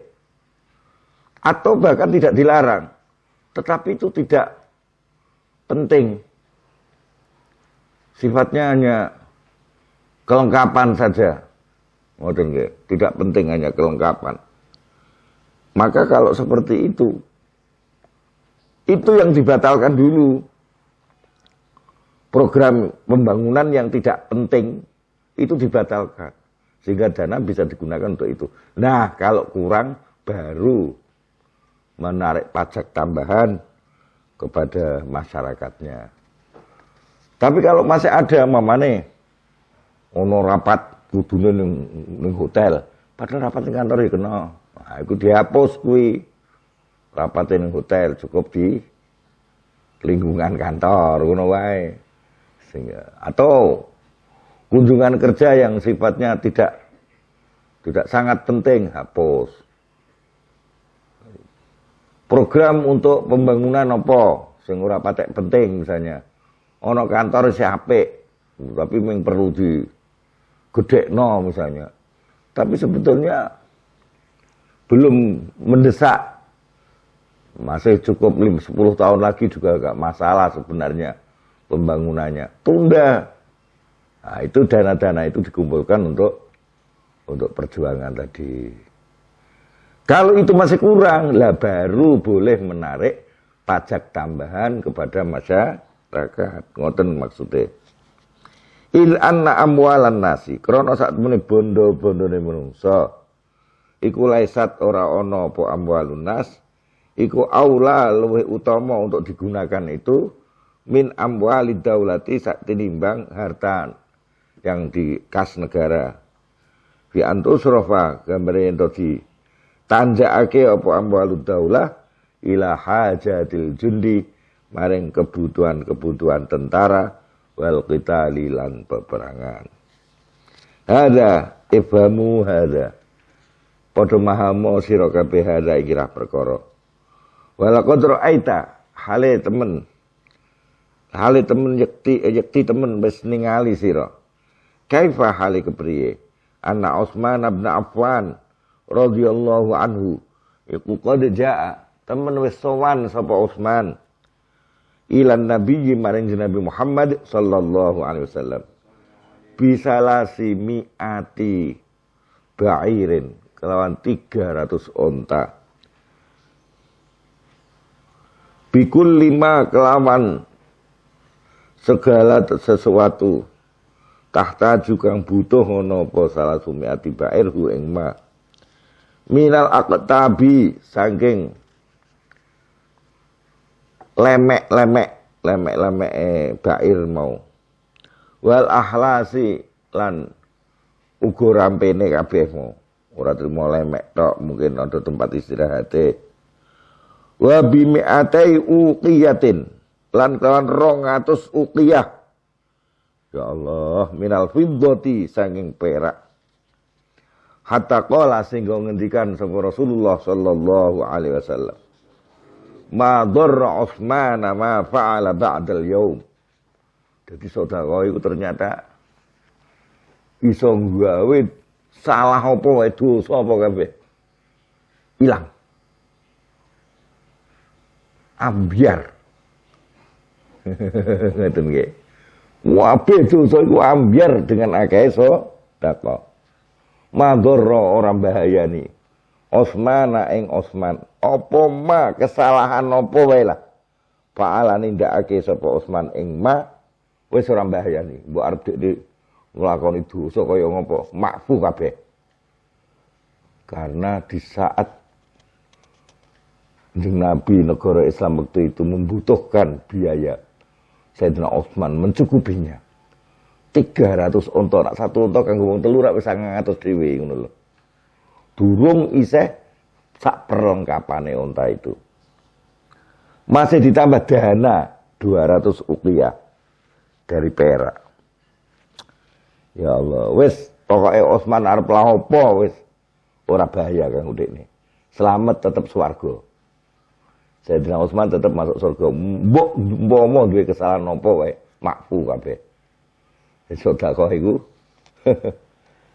Atau bahkan tidak dilarang. Tetapi itu tidak penting. Sifatnya hanya kelengkapan saja. Tidak penting, hanya kelengkapan. Maka kalau seperti itu yang dibatalkan dulu. Program pembangunan yang tidak penting itu dibatalkan. Sehingga dana bisa digunakan untuk itu. Nah, kalau kurang baru menarik pajak tambahan kepada masyarakatnya. Tapi kalau masih ada mamane ono rapat kudune ning hotel, padahal rapat ning kantor ya kena. Nah, itu dihapus kuwi. Rapat ning hotel cukup di lingkungan kantor ngono wae. Atau kunjungan kerja yang sifatnya tidak sangat penting hapus. Program untuk pembangunan apa sing ora patek penting misalnya. Ana kantor isih apik, tapi mung perlu digedhekno misalnya. Tapi sebetulnya belum mendesak. Masih cukup 10 tahun lagi juga enggak masalah sebenarnya. Pembangunannya tunda. Nah, itu dana-dana itu dikumpulkan untuk perjuangan tadi. Kalau itu masih kurang, lah baru boleh menarik pajak tambahan kepada masyarakat. Ngoten maksudnya. Il anna amwalan nasi, krana sak temene bondo-bondone manungsa. Iku laisat ora ana apa amwalun nas, iku aula luwih utama untuk digunakan itu min amwalid daulati sak tinimbang harta yang di kas negara. Fi antusrofa gambare ento di tanjakake apa amwalud daulah ila hajatil jundi maring kebutuhan tentara wal qitali lan peperangan. Hada ifhamu hada. Padha mahamo sira kabeh hada iki ra perkara. Walaqad ra'aita hale temen yakti temen wis ningali sira. Kaifa hale kepriye? Anna Utsman bin Affan radhiyallahu anhu iku qad jaa temen wis sowan sapa Utsman ilan nabiyyi maring Nabi Muhammad sallallahu alaihi wasallam bisalasi mi'ati ba'irin kelawan 300 onta bikul 5 kelawan segala sesuatu tahta juga butuh ono apa salah sumiati ba'ir hu ing ma minal aqtabi saking lemek ba'ir mau wal ahlasi lan uga rampene kabeh mau ora trimo lemek tok mungkin ada tempat istirahate wa bi mi'atai uqiyatin lan kelawan 200 uqiyah. Ya Allah, minal fiddati saking perak. Hatta qala sehingga ngendikan sapa Rasulullah sallallahu alaihi wasallam. Ma dharra Utsman ma fa'ala ba'dal yaum. Jadi sedekah itu ternyata iso gawe salah apa wae dosa apa kabeh. Ilang. Ambyar. Ngoten nggih. Wabe dosa iku ambyar dengan akeh sedekah. Madhara orang bahayani. Utsman ing Utsman. Apa ma kesalahan apa wae lah. Fa'ala nindakake sapa Utsman ing ma wis ora bahayani. Mbok arep dhek nglakoni dosa kaya ngopo? Makfu kabeh. Karena di saat Nabi negara Islam waktu itu membutuhkan biaya, Sayyidina Utsman mencukupinya. 300 unta, nak satu unta kanggo wong telu rak wis 900 dhewe ngono lho. Durung isih sak perlengkapane unta itu. Masih ditambah dana 200 uqiyah dari perak. Ya Allah, wis pokoke Utsman arep lha apa wis ora bahaya kang udekne. Selamat tetep swarga. Sayyidina Utsman tetep masuk surga. Mbok umpama duwe kesalahan apa wae, makfu kabeh. Sedekah iku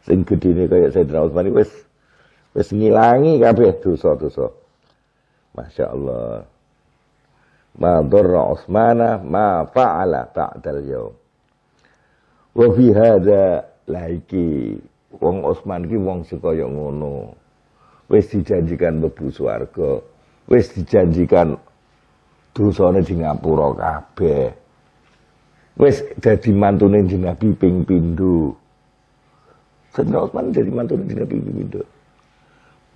sing gedene kaya Sayyidina Utsman wis ngilangi kabeh dosa-dosa. Masya Allah. Ma dharra Utsmana ma fa'ala ba'dal yaum. Wa fi hadza laiki wong Utsman iki wong sing kaya ngono. Wis dijanjikan mlebu swarga. Wis dijanjikan dosane di ngapura kabeh. Wis dadi mantune Nabi ping pindho. Sayyidina Utsman dadi mantune Nabi ping pindho.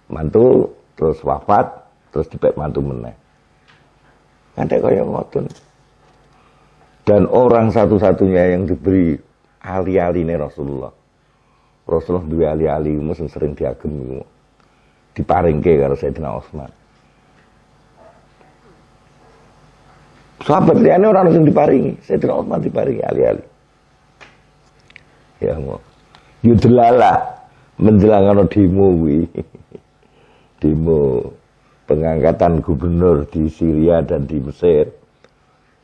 Mantu terus wafat, terus dipek mantu meneh. Ada kaya ngoten. Dan orang satu-satunya yang diberi ali-aline Rasulullah. Rasulullah duwe ali-ali sing sering diagem diparingke karo Sayyidina Utsman. Sahabat liyane ora ono sing diparingi, Sayyidina Utsman diparingi ali-ali. Ya Allah. Yudlala menjelang demo kuwi. Demo pengangkatan gubernur di Syria dan di Mesir.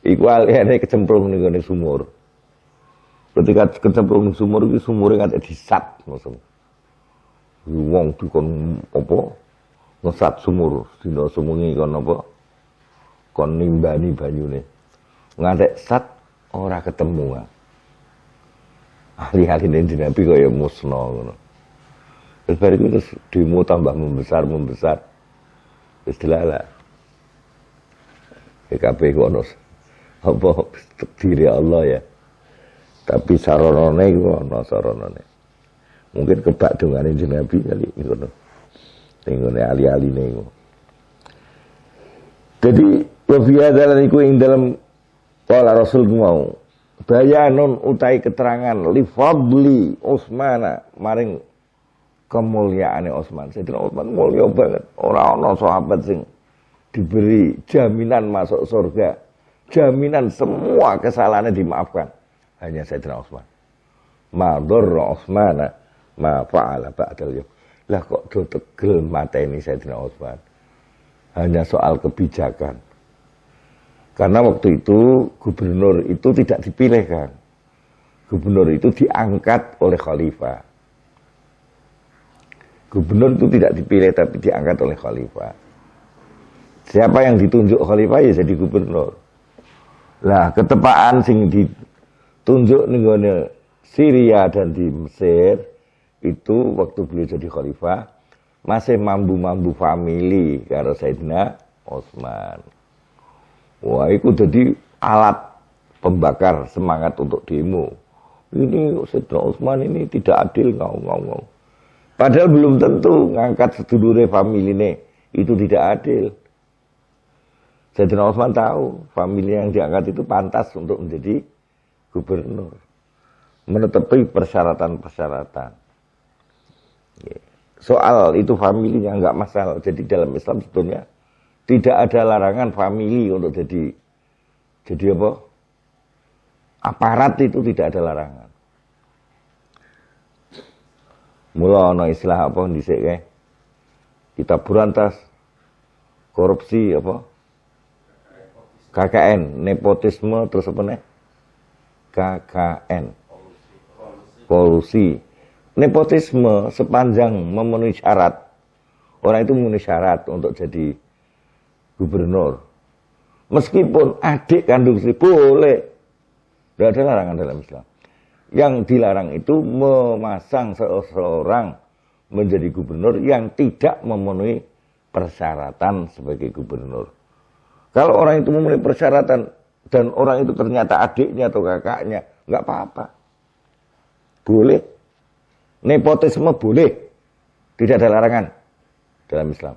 Iku ali-ali kecemplung ning ngene sumur. Ketika kecemplung ning sumur iki sumure kan disat ngono. Wong dikon apa? Ngesat sumur, dina semungi kon apa? Kon nimbani banyune. Ngantek sat ora ketemu. Ahli-ahline Nabi kaya musna ngono. Terus bariku terus demo tambah membesar. Wis dilala. PKB ku ono apa takdir Allah ya. Tapi saronane iku ono saronane. Mungkin kebak dongane Nabi kali ngono. Ning ali-aline iku. Jadi wafiadalan iku ing dalam kala Rasul mau bayanun utai keterangan li fadli Utsmana maring kemuliaane Utsman. Sayyidina Utsman mulya banget. Ora ana sahabat sing diberi jaminan masuk surga, jaminan semua kesalahannya dimaafkan. Hanya Sayyidina Utsman. Ma dharra Utsmana ma fa'ala ba'dal yaum. Lah kok do tegel mateni Sayyidina Utsman. Hanya soal kebijakan. Karena waktu itu gubernur itu tidak dipilihkan. Gubernur itu diangkat oleh khalifah. Gubernur itu tidak dipilih tapi diangkat oleh khalifah. Siapa yang ditunjuk khalifah ya jadi gubernur. Lah ketepaan sing ditunjuk ning gone Syria dan di Mesir itu waktu beliau jadi khalifah masih mambu-mambu family karo Sayyidina Utsman. Wah, itu jadi alat pembakar semangat untuk demo. Ini Sayyidina Utsman ini tidak adil, ngau. Padahal belum tentu ngangkat sedulure familine itu tidak adil. Sayyidina Utsman tahu famili yang diangkat itu pantas untuk menjadi gubernur. Menetepi persyaratan-persyaratan. Soal itu familinya enggak masalah. Jadi dalam Islam sebetulnya tidak ada larangan famili untuk jadi Jadi apa? Aparat itu tidak ada larangan. Mula ana istilah apa dhisik kae? Kita berantas korupsi apa? KKN, nepotisme terus apa nih? KKN. Kolusi. Nepotisme sepanjang memenuhi syarat. Orang itu memenuhi syarat untuk jadi gubernur. Meskipun adik kandung istri boleh. Tidak ada larangan dalam Islam. Yang dilarang itu memasang seseorang menjadi gubernur yang tidak memenuhi persyaratan sebagai gubernur. Kalau orang itu memenuhi persyaratan dan orang itu ternyata adiknya atau kakaknya, nggak apa-apa. Boleh. Nepotisme boleh. Tidak ada larangan dalam Islam.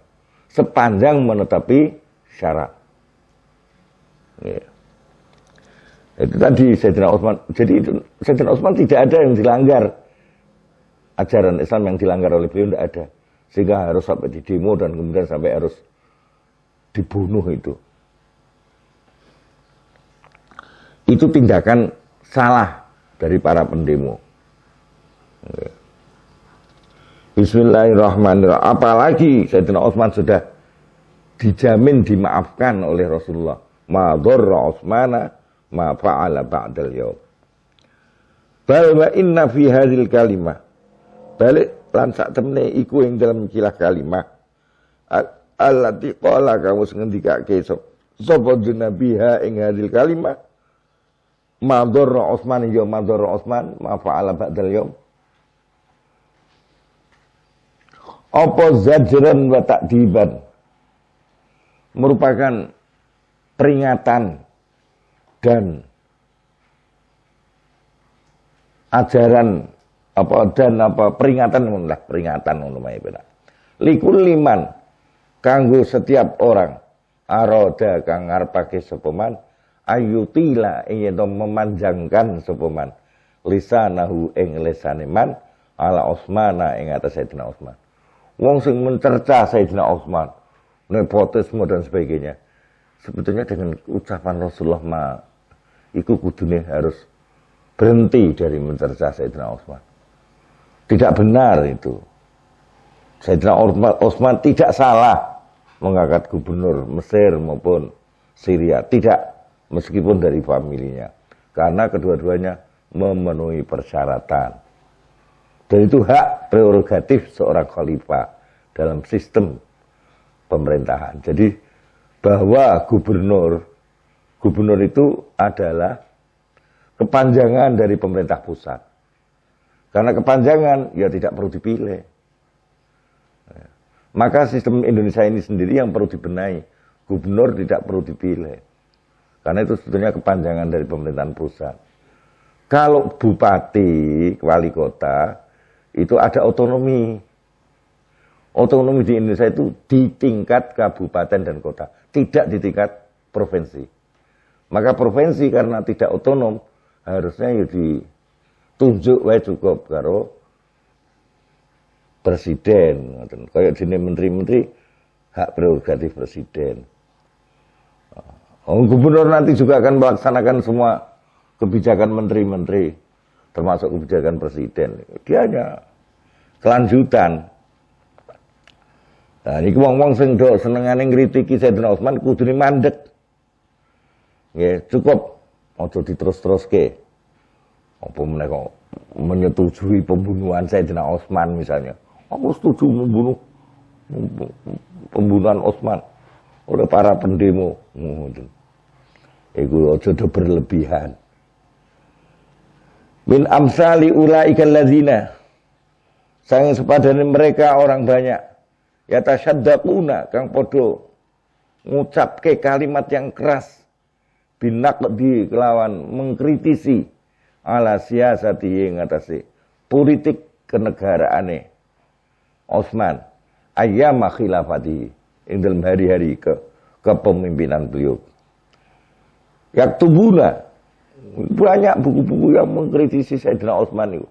Sepanjang menetapi syarat. Ya. Itu tadi Sayyidina Utsman. Jadi itu Sayyidina Utsman tidak ada yang dilanggar. Ajaran Islam yang dilanggar oleh beliau tidak ada. Sehingga harus sampai di demo dan kemudian sampai harus dibunuh itu. Itu tindakan salah dari para pendemo. Ya. Bismillahirrahmanirrahim. Apalagi Sayyidina Utsman sudah dijamin dimaafkan oleh Rasulullah. Ma dharra Utsmana ma fa'ala ba'dal yaum. Bal wa inna fi hadhil kalimah. Balik lan sak temne iku ing dalam ikilah kalimah. Allati qala kamu ngendikake sapa nabiha ing hadhil kalimah. Ma dharra Utsman ya ma dharra Utsman ma fa'ala ba'dal yaum. Apa zajran wa ta'diban merupakan peringatan dan ajaran peringatan ngono mae beda. Likul liman kanggo setiap orang aroda kang ngarepake sapa man ayutila ing memanjangkan sapa man lisanahu ing lisane man ala Utsmana ing atas Sayyidina Utsman. Wong sing mencerca Sayyidina Utsman, nepotisme dan sebagainya. Sebetulnya dengan ucapan Rasulullah iku kudune harus berhenti dari mencerca Sayyidina Utsman. Tidak benar itu. Sayyidina Utsman tidak salah mengangkat gubernur Mesir maupun Syria. Tidak, meskipun dari familinya. Karena kedua-duanya memenuhi persyaratan. Dan itu hak prerogatif seorang khalifah dalam sistem pemerintahan. Jadi bahwa gubernur itu adalah kepanjangan dari pemerintah pusat. Karena kepanjangan ya tidak perlu dipilih. Maka sistem Indonesia ini sendiri yang perlu dibenahi. Gubernur tidak perlu dipilih. Karena itu sebetulnya kepanjangan dari pemerintahan pusat. Kalau bupati, wali kota itu ada otonomi. Otonomi di Indonesia itu di tingkat kabupaten dan kota, tidak di tingkat provinsi. Maka provinsi karena tidak otonom, harusnya ya ditunjuk wae cukup karo presiden. Kayak dene menteri-menteri hak prerogatif presiden. Gubernur nanti juga akan melaksanakan semua kebijakan menteri-menteri, termasuk kebijakan presiden. Dia hanya kelanjutan. Nah, ini wong-wong sing do senengane ngritiki Sayyidina Utsman kudune mandek. Nggih, cukup aja diterus-teruske. Apa meneh kok menyetujui pembunuhan Sayyidina Utsman misalnya. Aku setuju membunuh pembunuhan Utsman oleh para pendemo. Ngoten. Iku aja do berlebihan. Min amsali ulaika alladzina sang sepadane mereka orang banyak yatasyaddaquna kang padha ngucapke kalimat yang keras binaqdi kelawan mengkritisi ala siasati ing atase politik kenegaraane Utsman ayyama khilafati ing dalam hari-hari kepemimpinan beliau. Yaktubuna banyak buku-buku yang mengkritisi Sayyidina Utsman itu.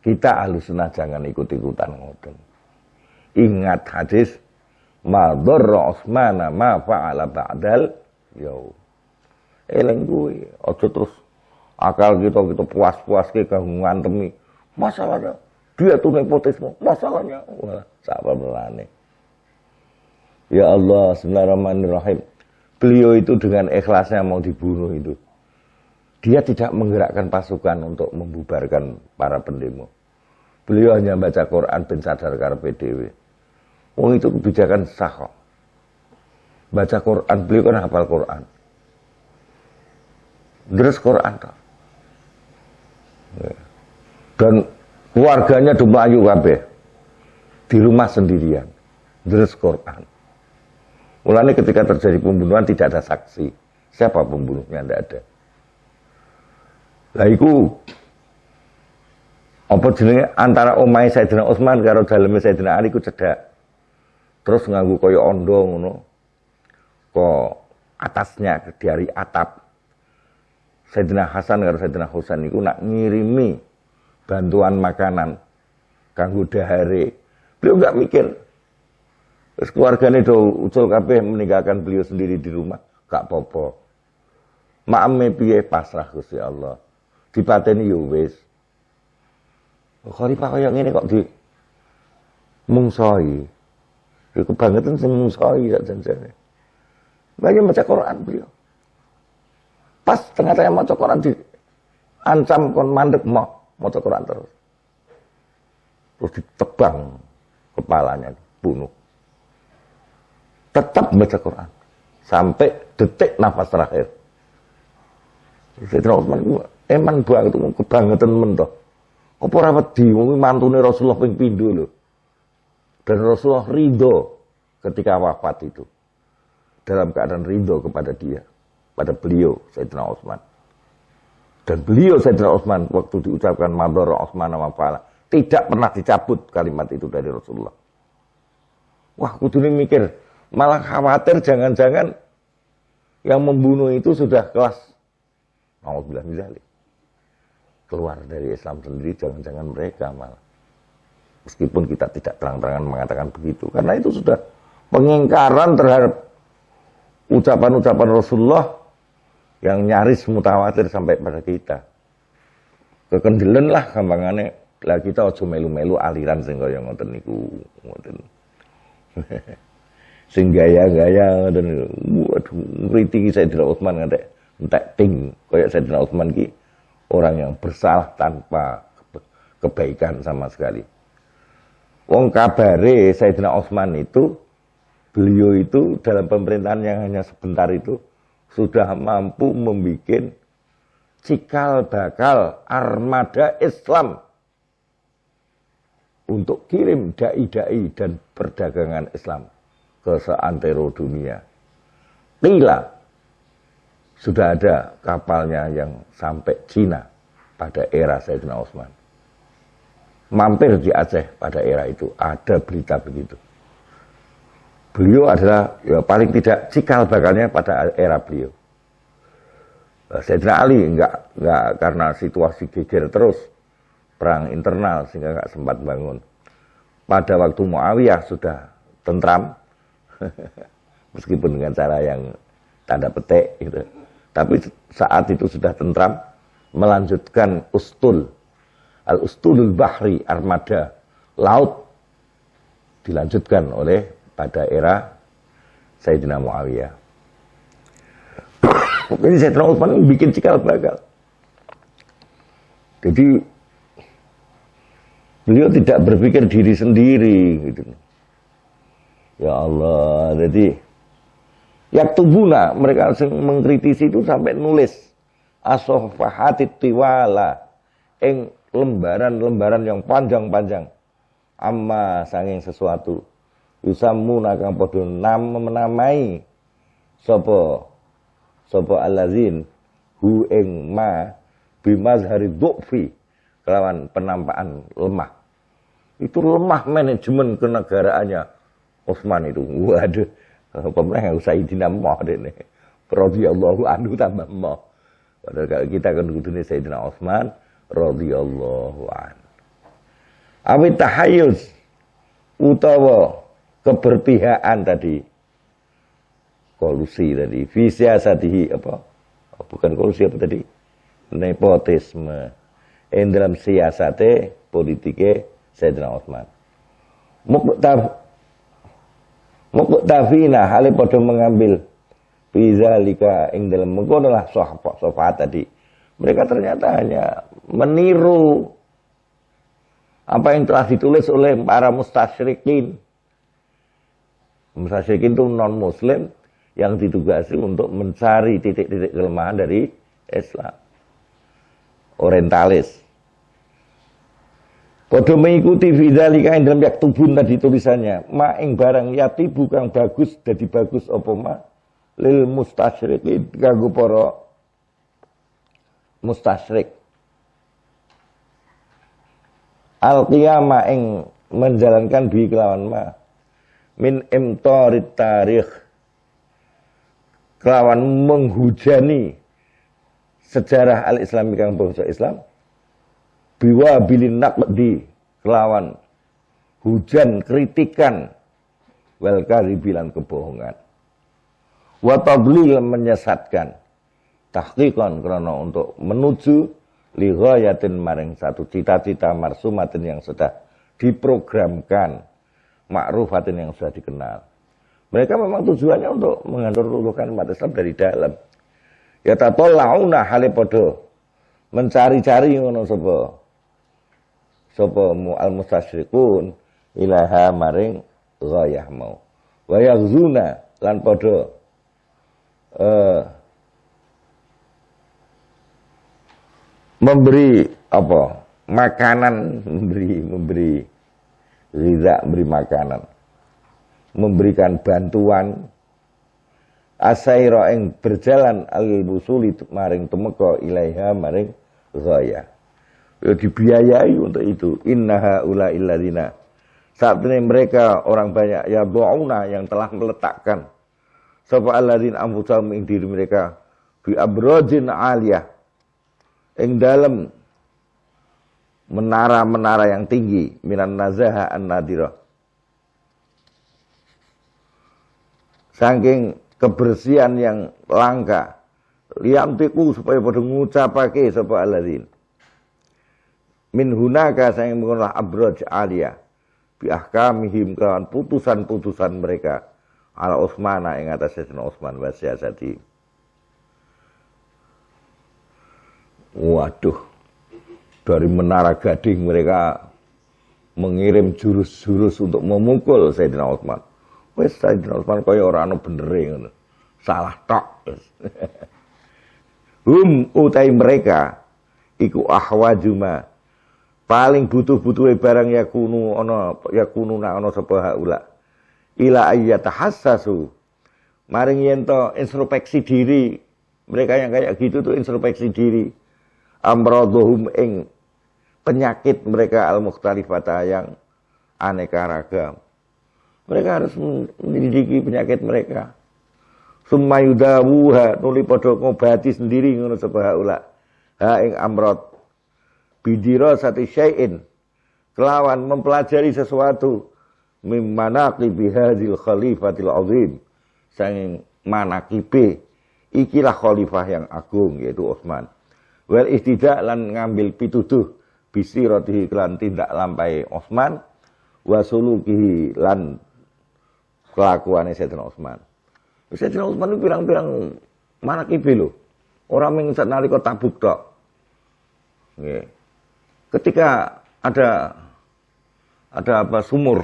Kita Ahlussunnah jangan ikut-ikutan ngoten. Ingat hadis ma dharra Utsmana ma fa'ala ba'dal yaum. Eling kuwi, aja terus akal kita puas-puas ke ngantemi. Masalahnya dia tuh nepotisme, masalahnya wah, sabar melane. Ya Allah, bismillahirrahmanirrahim. Beliau itu dengan ikhlasnya mau dibunuh itu. Dia tidak menggerakkan pasukan untuk membubarkan para pendemo. Beliau hanya baca Quran ben sadar karepe dhewe. Wong itu kebijakan sah kok. Baca Quran, beliau kan hafal Quran. Deres Quran toh. Dan keluarganya do mlayu kabeh. Di rumah sendirian. Deres Quran. Mulanya ketika terjadi pembunuhan tidak ada saksi. Siapa pembunuhnya? Tidak ada. Lah iku apa jenenge antara omahe Sayyidina Utsman karo daleme Sayyidina Ali ku cedhak. Terus nganggo kaya ondo ngono. Kok atasnya dari atap. Sayyidina Hasan karo Sayyidina Husain iku nak ngirimi bantuan makanan kanggo dahare. Beliau enggak mikir. Terus keluargane do ucul kabeh meninggalkan beliau sendiri di rumah, gak apa-apa. Maame piye pasrah Gusti Allah. Dipateni yo wis. Khalifah kaya ngene kok di mungsoi. Iku kebangetan sing mungsoi sak janjane. Banyak baca Quran beliau. Pas tengah-tengah maca Quran di ancam kon mandek mau maca Quran terus. Terus ditebang kepalanya, bunuh. Tetap baca Quran sampai detik nafas terakhir. Sayyidina Utsman emang banget kebangetan men to. Apa ora wedi wong mantune Rasulullah ping pindho lho. Dan Rasulullah ridho ketika wafat itu. Dalam keadaan ridho kepada dia, pada beliau Sayyidina Utsman. Dan beliau Sayyidina Utsman waktu diucapkan madhara Utsman wa fa'ala, tidak pernah dicabut kalimat itu dari Rasulullah. Wah, kudune mikir, malah khawatir jangan-jangan yang membunuh itu sudah kelas naudzubillah min dzalik. Keluar dari Islam sendiri, jangan-jangan mereka malah. Meskipun kita tidak terang-terangan mengatakan begitu. Karena itu sudah pengingkaran terhadap ucapan-ucapan Rasulullah yang nyaris mutawatir sampai pada kita. Kekendelen lah gampangannya. Lah kita aja melu-melu aliran sing kaya ngoten niku. Ngoten. Sing gaya-gaya ngoten. Waduh, ngriti Sayyidina Utsman entek ting kaya Sayyidina Utsman ki orang yang bersalah tanpa kebaikan sama sekali. Wong kabare Sayyidina Utsman itu, beliau itu dalam pemerintahan yang hanya sebentar itu sudah mampu membuat cikal bakal armada Islam untuk kirim dai-dai dan perdagangan Islam ke seantero dunia. Qila sudah ada kapalnya yang sampai Cina pada era Sayyidina Utsman. Mampir di Aceh pada era itu, ada berita begitu. Beliau adalah ya paling tidak cikal bakalnya pada era beliau. Sayyidina Ali enggak karena situasi geger terus, perang internal sehingga enggak sempat bangun. Pada waktu Muawiyah sudah tentram, meskipun dengan cara yang tanda petik gitu. Tapi saat itu sudah tentram, melanjutkan al-ustulul bahri, armada laut, dilanjutkan oleh pada era Sayyidina Muawiyah. Ini Sayyidina Utsman bikin cikal bakal. Jadi beliau tidak berpikir diri sendiri gitu. Ya Allah, jadi yaktubuna, mereka mengkritisi itu sampai nulis as-safahatit tiwala, lembaran-lembaran yang panjang-panjang. Amma sanging sesuatu yusammuna kang padha menamai sapa allazin hu ing ma bimazhari dhu'fi, kelawan penampakan lemah. Itu lemah manajemen kenegaraannya Utsman itu. Waduh, pemenang Sayyidina Muhammad ini radhiyallahu anhu tambah mau. Padahal kalau kita kan kudune Sayyidina Utsman radhiyallahu anhu. Awit tahayyuz utawa keberpihakan tadi, kolusi tadi, fi siasatihi apa bukan korupsi apa tadi? Nepotisme. Dalam siasate politike Sayyidina Utsman. Muqtafina hale padha mengambil bizalika ing dalam mengkono lah sahabat tadi. Mereka ternyata hanya meniru apa yang telah ditulis oleh para mustasyrikin. Mustasyrikin itu non-muslim yang ditugasi untuk mencari titik-titik kelemahan dari Islam. Orientalis. Padha mengikuti fidzalika ing dalam yaktubun tadi tulisannya, ma ing barang yatibu kang bagus dadi bagus apa ma lil mustasyrikin kanggo para mustasyrik. Al qiyama ing menjalankan bi kelawan ma min imtarit tarikh kelawan menghujani sejarah al-Islami kang bangsa Islam biwa bilin naqdi kelawan hujan kritikan wal karibilan kebohongan wa tadlil menyesatkan tahqiqan karena untuk menuju li ghayatin maring satu cita-cita marsumatin yang sudah diprogramkan ma'rufatin yang sudah dikenal. Mereka memang tujuannya untuk menghancurkan umat Islam dari dalam. Ya tatolauna hale padha mencari-cari ngono sapa al mustasyrikun ilaha maring ghayah mau wa yaghzuna lan padha memberi apa makanan memberi riza memberi makanan memberikan bantuan asaira ing berjalan al-busuli maring temeka ilaiha maring ghaya. Ya dibiayai untuk itu. Innaha ula illadzina. Saat ini mereka orang banyak ya doauna yang telah meletakkan sapa alladzina anfusahum ing diri mereka bi abrojin aliyah ing dalam menara-menara yang tinggi minan nazaha an-nadirah. Saking kebersihan yang langka liamtiku supaya pada ngucapake sapa alladzin min hunaka sang mengolah abraj aliyah bi ahkamihim kan putusan-putusan mereka ala Utsman ing atas Sayyidina Utsman wa siasati. Waduh, dari menara Gading mereka mengirim jurus-jurus untuk memukul Sayyidina Utsman. Wes Sayyidina Utsman kaya ora ana benere ngono. Salah tok. Utai mereka iku ahwajuma paling butuh-butuhe barang yakununa ana sapa haula ila ayyatahassasu maring yen to introspeksi diri mereka yang kayak gitu tuh introspeksi diri amradhum ing penyakit mereka al-mukhtalifata yang aneka ragam. Mereka harus menyelidiki penyakit mereka. Sumayudawuha nuli padha ngobati sendiri ngono sapa haula. Ha ing amrad bidira sati syai'in kelawan mempelajari sesuatu mimmanaqi bihadzil khalifatil azim sanging manaqibe ikilah khalifah yang agung yaitu Utsman. Wal istidak lan ngambil pituduh bisiratihi kelan tindak lampai Utsman wa sulukihi lan kelakuane Sayyidina Utsman. Sayyidina Utsman itu pirang-pirang manaqibe lho. Ora mung nalika Tabuk tok. Nggih. Ketika ada sumur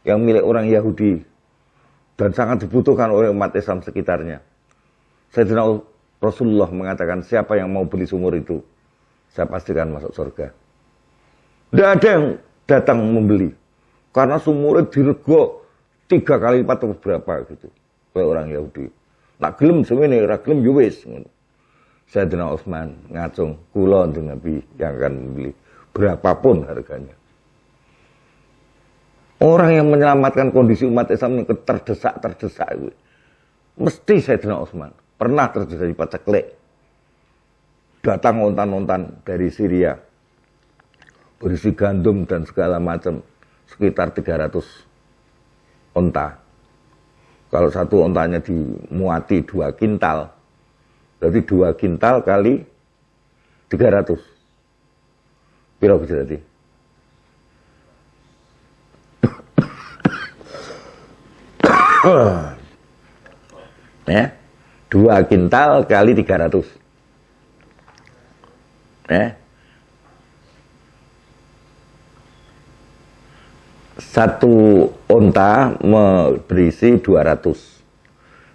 yang milik orang Yahudi dan sangat dibutuhkan oleh umat Islam sekitarnya. Sayyidina Rasulullah mengatakan siapa yang mau beli sumur itu, saya pastikan masuk surga. Tidak ada yang datang membeli karena sumurnya dirego 3 kali lipat atau berapa gitu oleh orang Yahudi. Nak gelem semene, ora gelem yo wis ngono. Sayyidina Utsman ngacung kula dengan Nabi yang akan membeli berapapun harganya. Orang yang menyelamatkan kondisi umat Islam yang terdesak itu mesti Sayyidina Utsman. Pernah terjadi paceklik. Datang ontan-ontan dari Syria berisi gandum dan segala macam sekitar 300 onta. Kalau satu ontanya dimuati 2 kintal, Berarti 2 kintal kali 300. Piro berarti? Ya, 2 kintal kali 300. Ya. 1 onta berisi 200.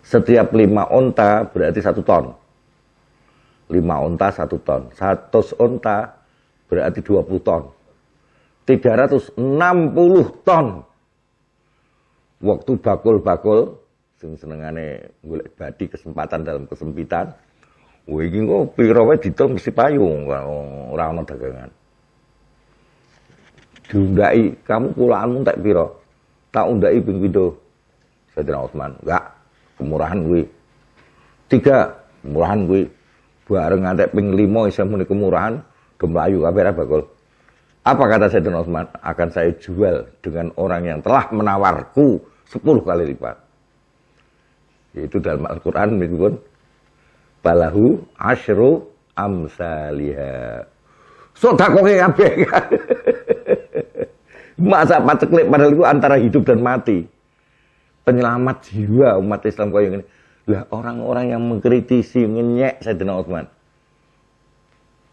Setiap 5 onta berarti 1 ton. 5 onta 1 ton. 100 onta berarti 20 ton. 360 ton. Waktu bakul-bakul sing senengane golek badi kesempatan dalam kesempitan. Wah iki kok pira wae ditul mesti payung ora ana dagangan. Diundai, kamu pulaanmu tak pira? Tak undai ping pindho. Sayyidina Utsman, enggak, kemurahan kuwi. 3, kemurahan kuwi. Bareng ngantek ping 5 isih muni kemurahan, do mlayu kabeh ra bakul. Apa kata Sayyidina Utsman? Akan saya jual dengan orang yang telah menawarku 10 kali lipat. Yaitu dalam Al-Quran meskipun balahu asyru amsaliha. Sodakoke kabeh. Masa paceklik padahal itu antara hidup dan mati. Penyelamat jiwa umat Islam kaya ngene. Lah orang-orang yang mengkritisi, ngenyek Sayyidina Utsman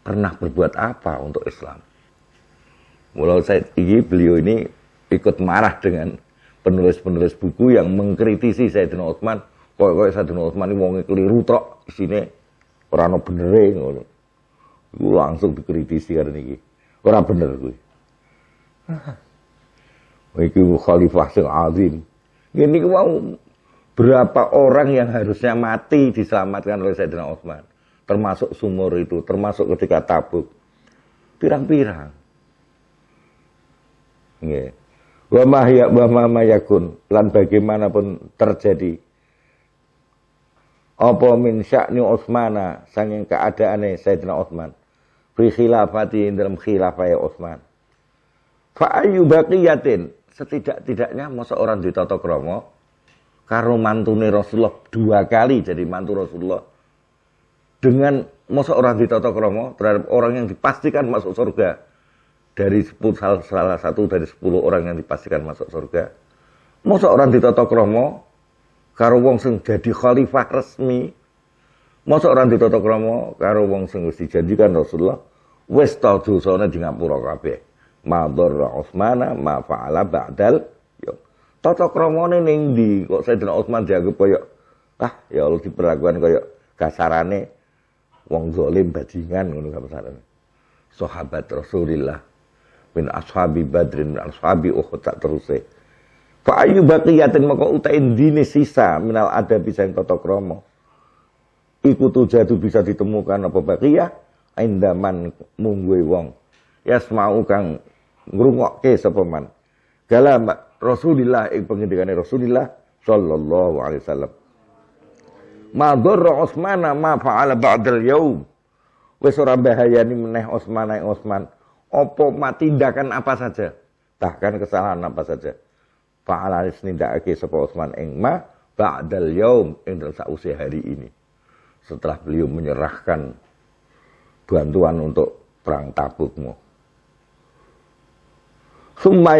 pernah berbuat apa untuk Islam? Mulai beliau ini ikut marah dengan penulis-penulis buku yang mengkritisi Sayyidina Utsman. Kok Sayyidina Utsman ini wong keliru tok isine ora ono benere ngono. Iku langsung dikritisi karena iki. Ora bener kuwi. Iki khalifah sing azim. Ngene iki mau berapa orang yang harusnya mati diselamatkan oleh Sayyidina Utsman. Termasuk sumur itu, termasuk ketika Tabuk. Pirang-pirang. Nggih. Wa ma yakun lan bagaimanapun terjadi apa min sya'ni Utsmana saking keadaane Sayyidina Utsman fi khilafati dalam khilafah Utsman fa ayyu baqiyatin setidak-tidaknya masa orang ditata krama karo mantune Rasulullah 2 kali jadi mantu Rasulullah dengan masa orang ditata krama terhadap orang yang dipastikan masuk surga dari salah satu dari 10 orang yang dipastikan masuk surga. Masa orang ditata krama karo wong sing jadi khalifah resmi. Masa orang ditata krama karo wong sing wis dijanjikan Rasulullah wis ta dosane di ngapura kabeh. Madhar Utsmana ma fa'ala ba'dal yo. Tata kramane ning ndi kok Sayyidina Utsman dianggap kaya ya Allah diperlakukan kaya kasarane wong zalim bajingan ngono kasarane. Sahabat Rasulullah min ashabi Badrin min ashabi Uhud tak teruse. Fa ayu baqiyatin maka utai dine sisa minal ada bisa yang tata krama. Iku tujadu bisa ditemukan apa baqiyah indaman mungguhe wong. Yasma'u kang ngrungokke sapa man. Kalam Rasulillah ing pengendikane Rasulillah sallallahu alaihi wasallam. Ma dharra Utsmana ma fa'ala ba'dal yaum. Wis ora bahayani meneh Utsman ing Utsman. Apa tindakan apa saja, bahkan kesalahan apa saja. Fa'ala nindakake sapa Utsman ing ma ba'dal yaum ing sause hari ini. Setelah beliau menyerahkan bantuan untuk perang Tabukmu. Summa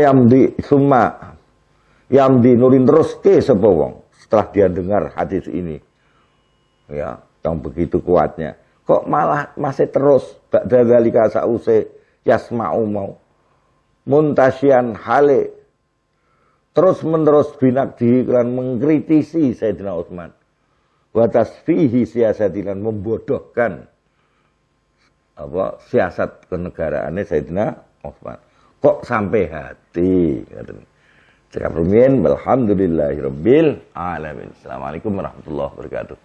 yamdi nurin terus ke sapa wong setelah dia dengar hadis ini. Ya, yang begitu kuatnya. Kok malah masih terus ba'da zalika sause yasma'u mau muntasyian hale terus menerus binakdi lan mengkritisi Sayyidina Utsman wa tasfihi siasatilan membodohkan siasat kenegaraane Sayyidina Utsman kok sampai hati ngaten cekap rumiyin alhamdulillahirabbil alamin. Assalamualaikum warahmatullahi wabarakatuh.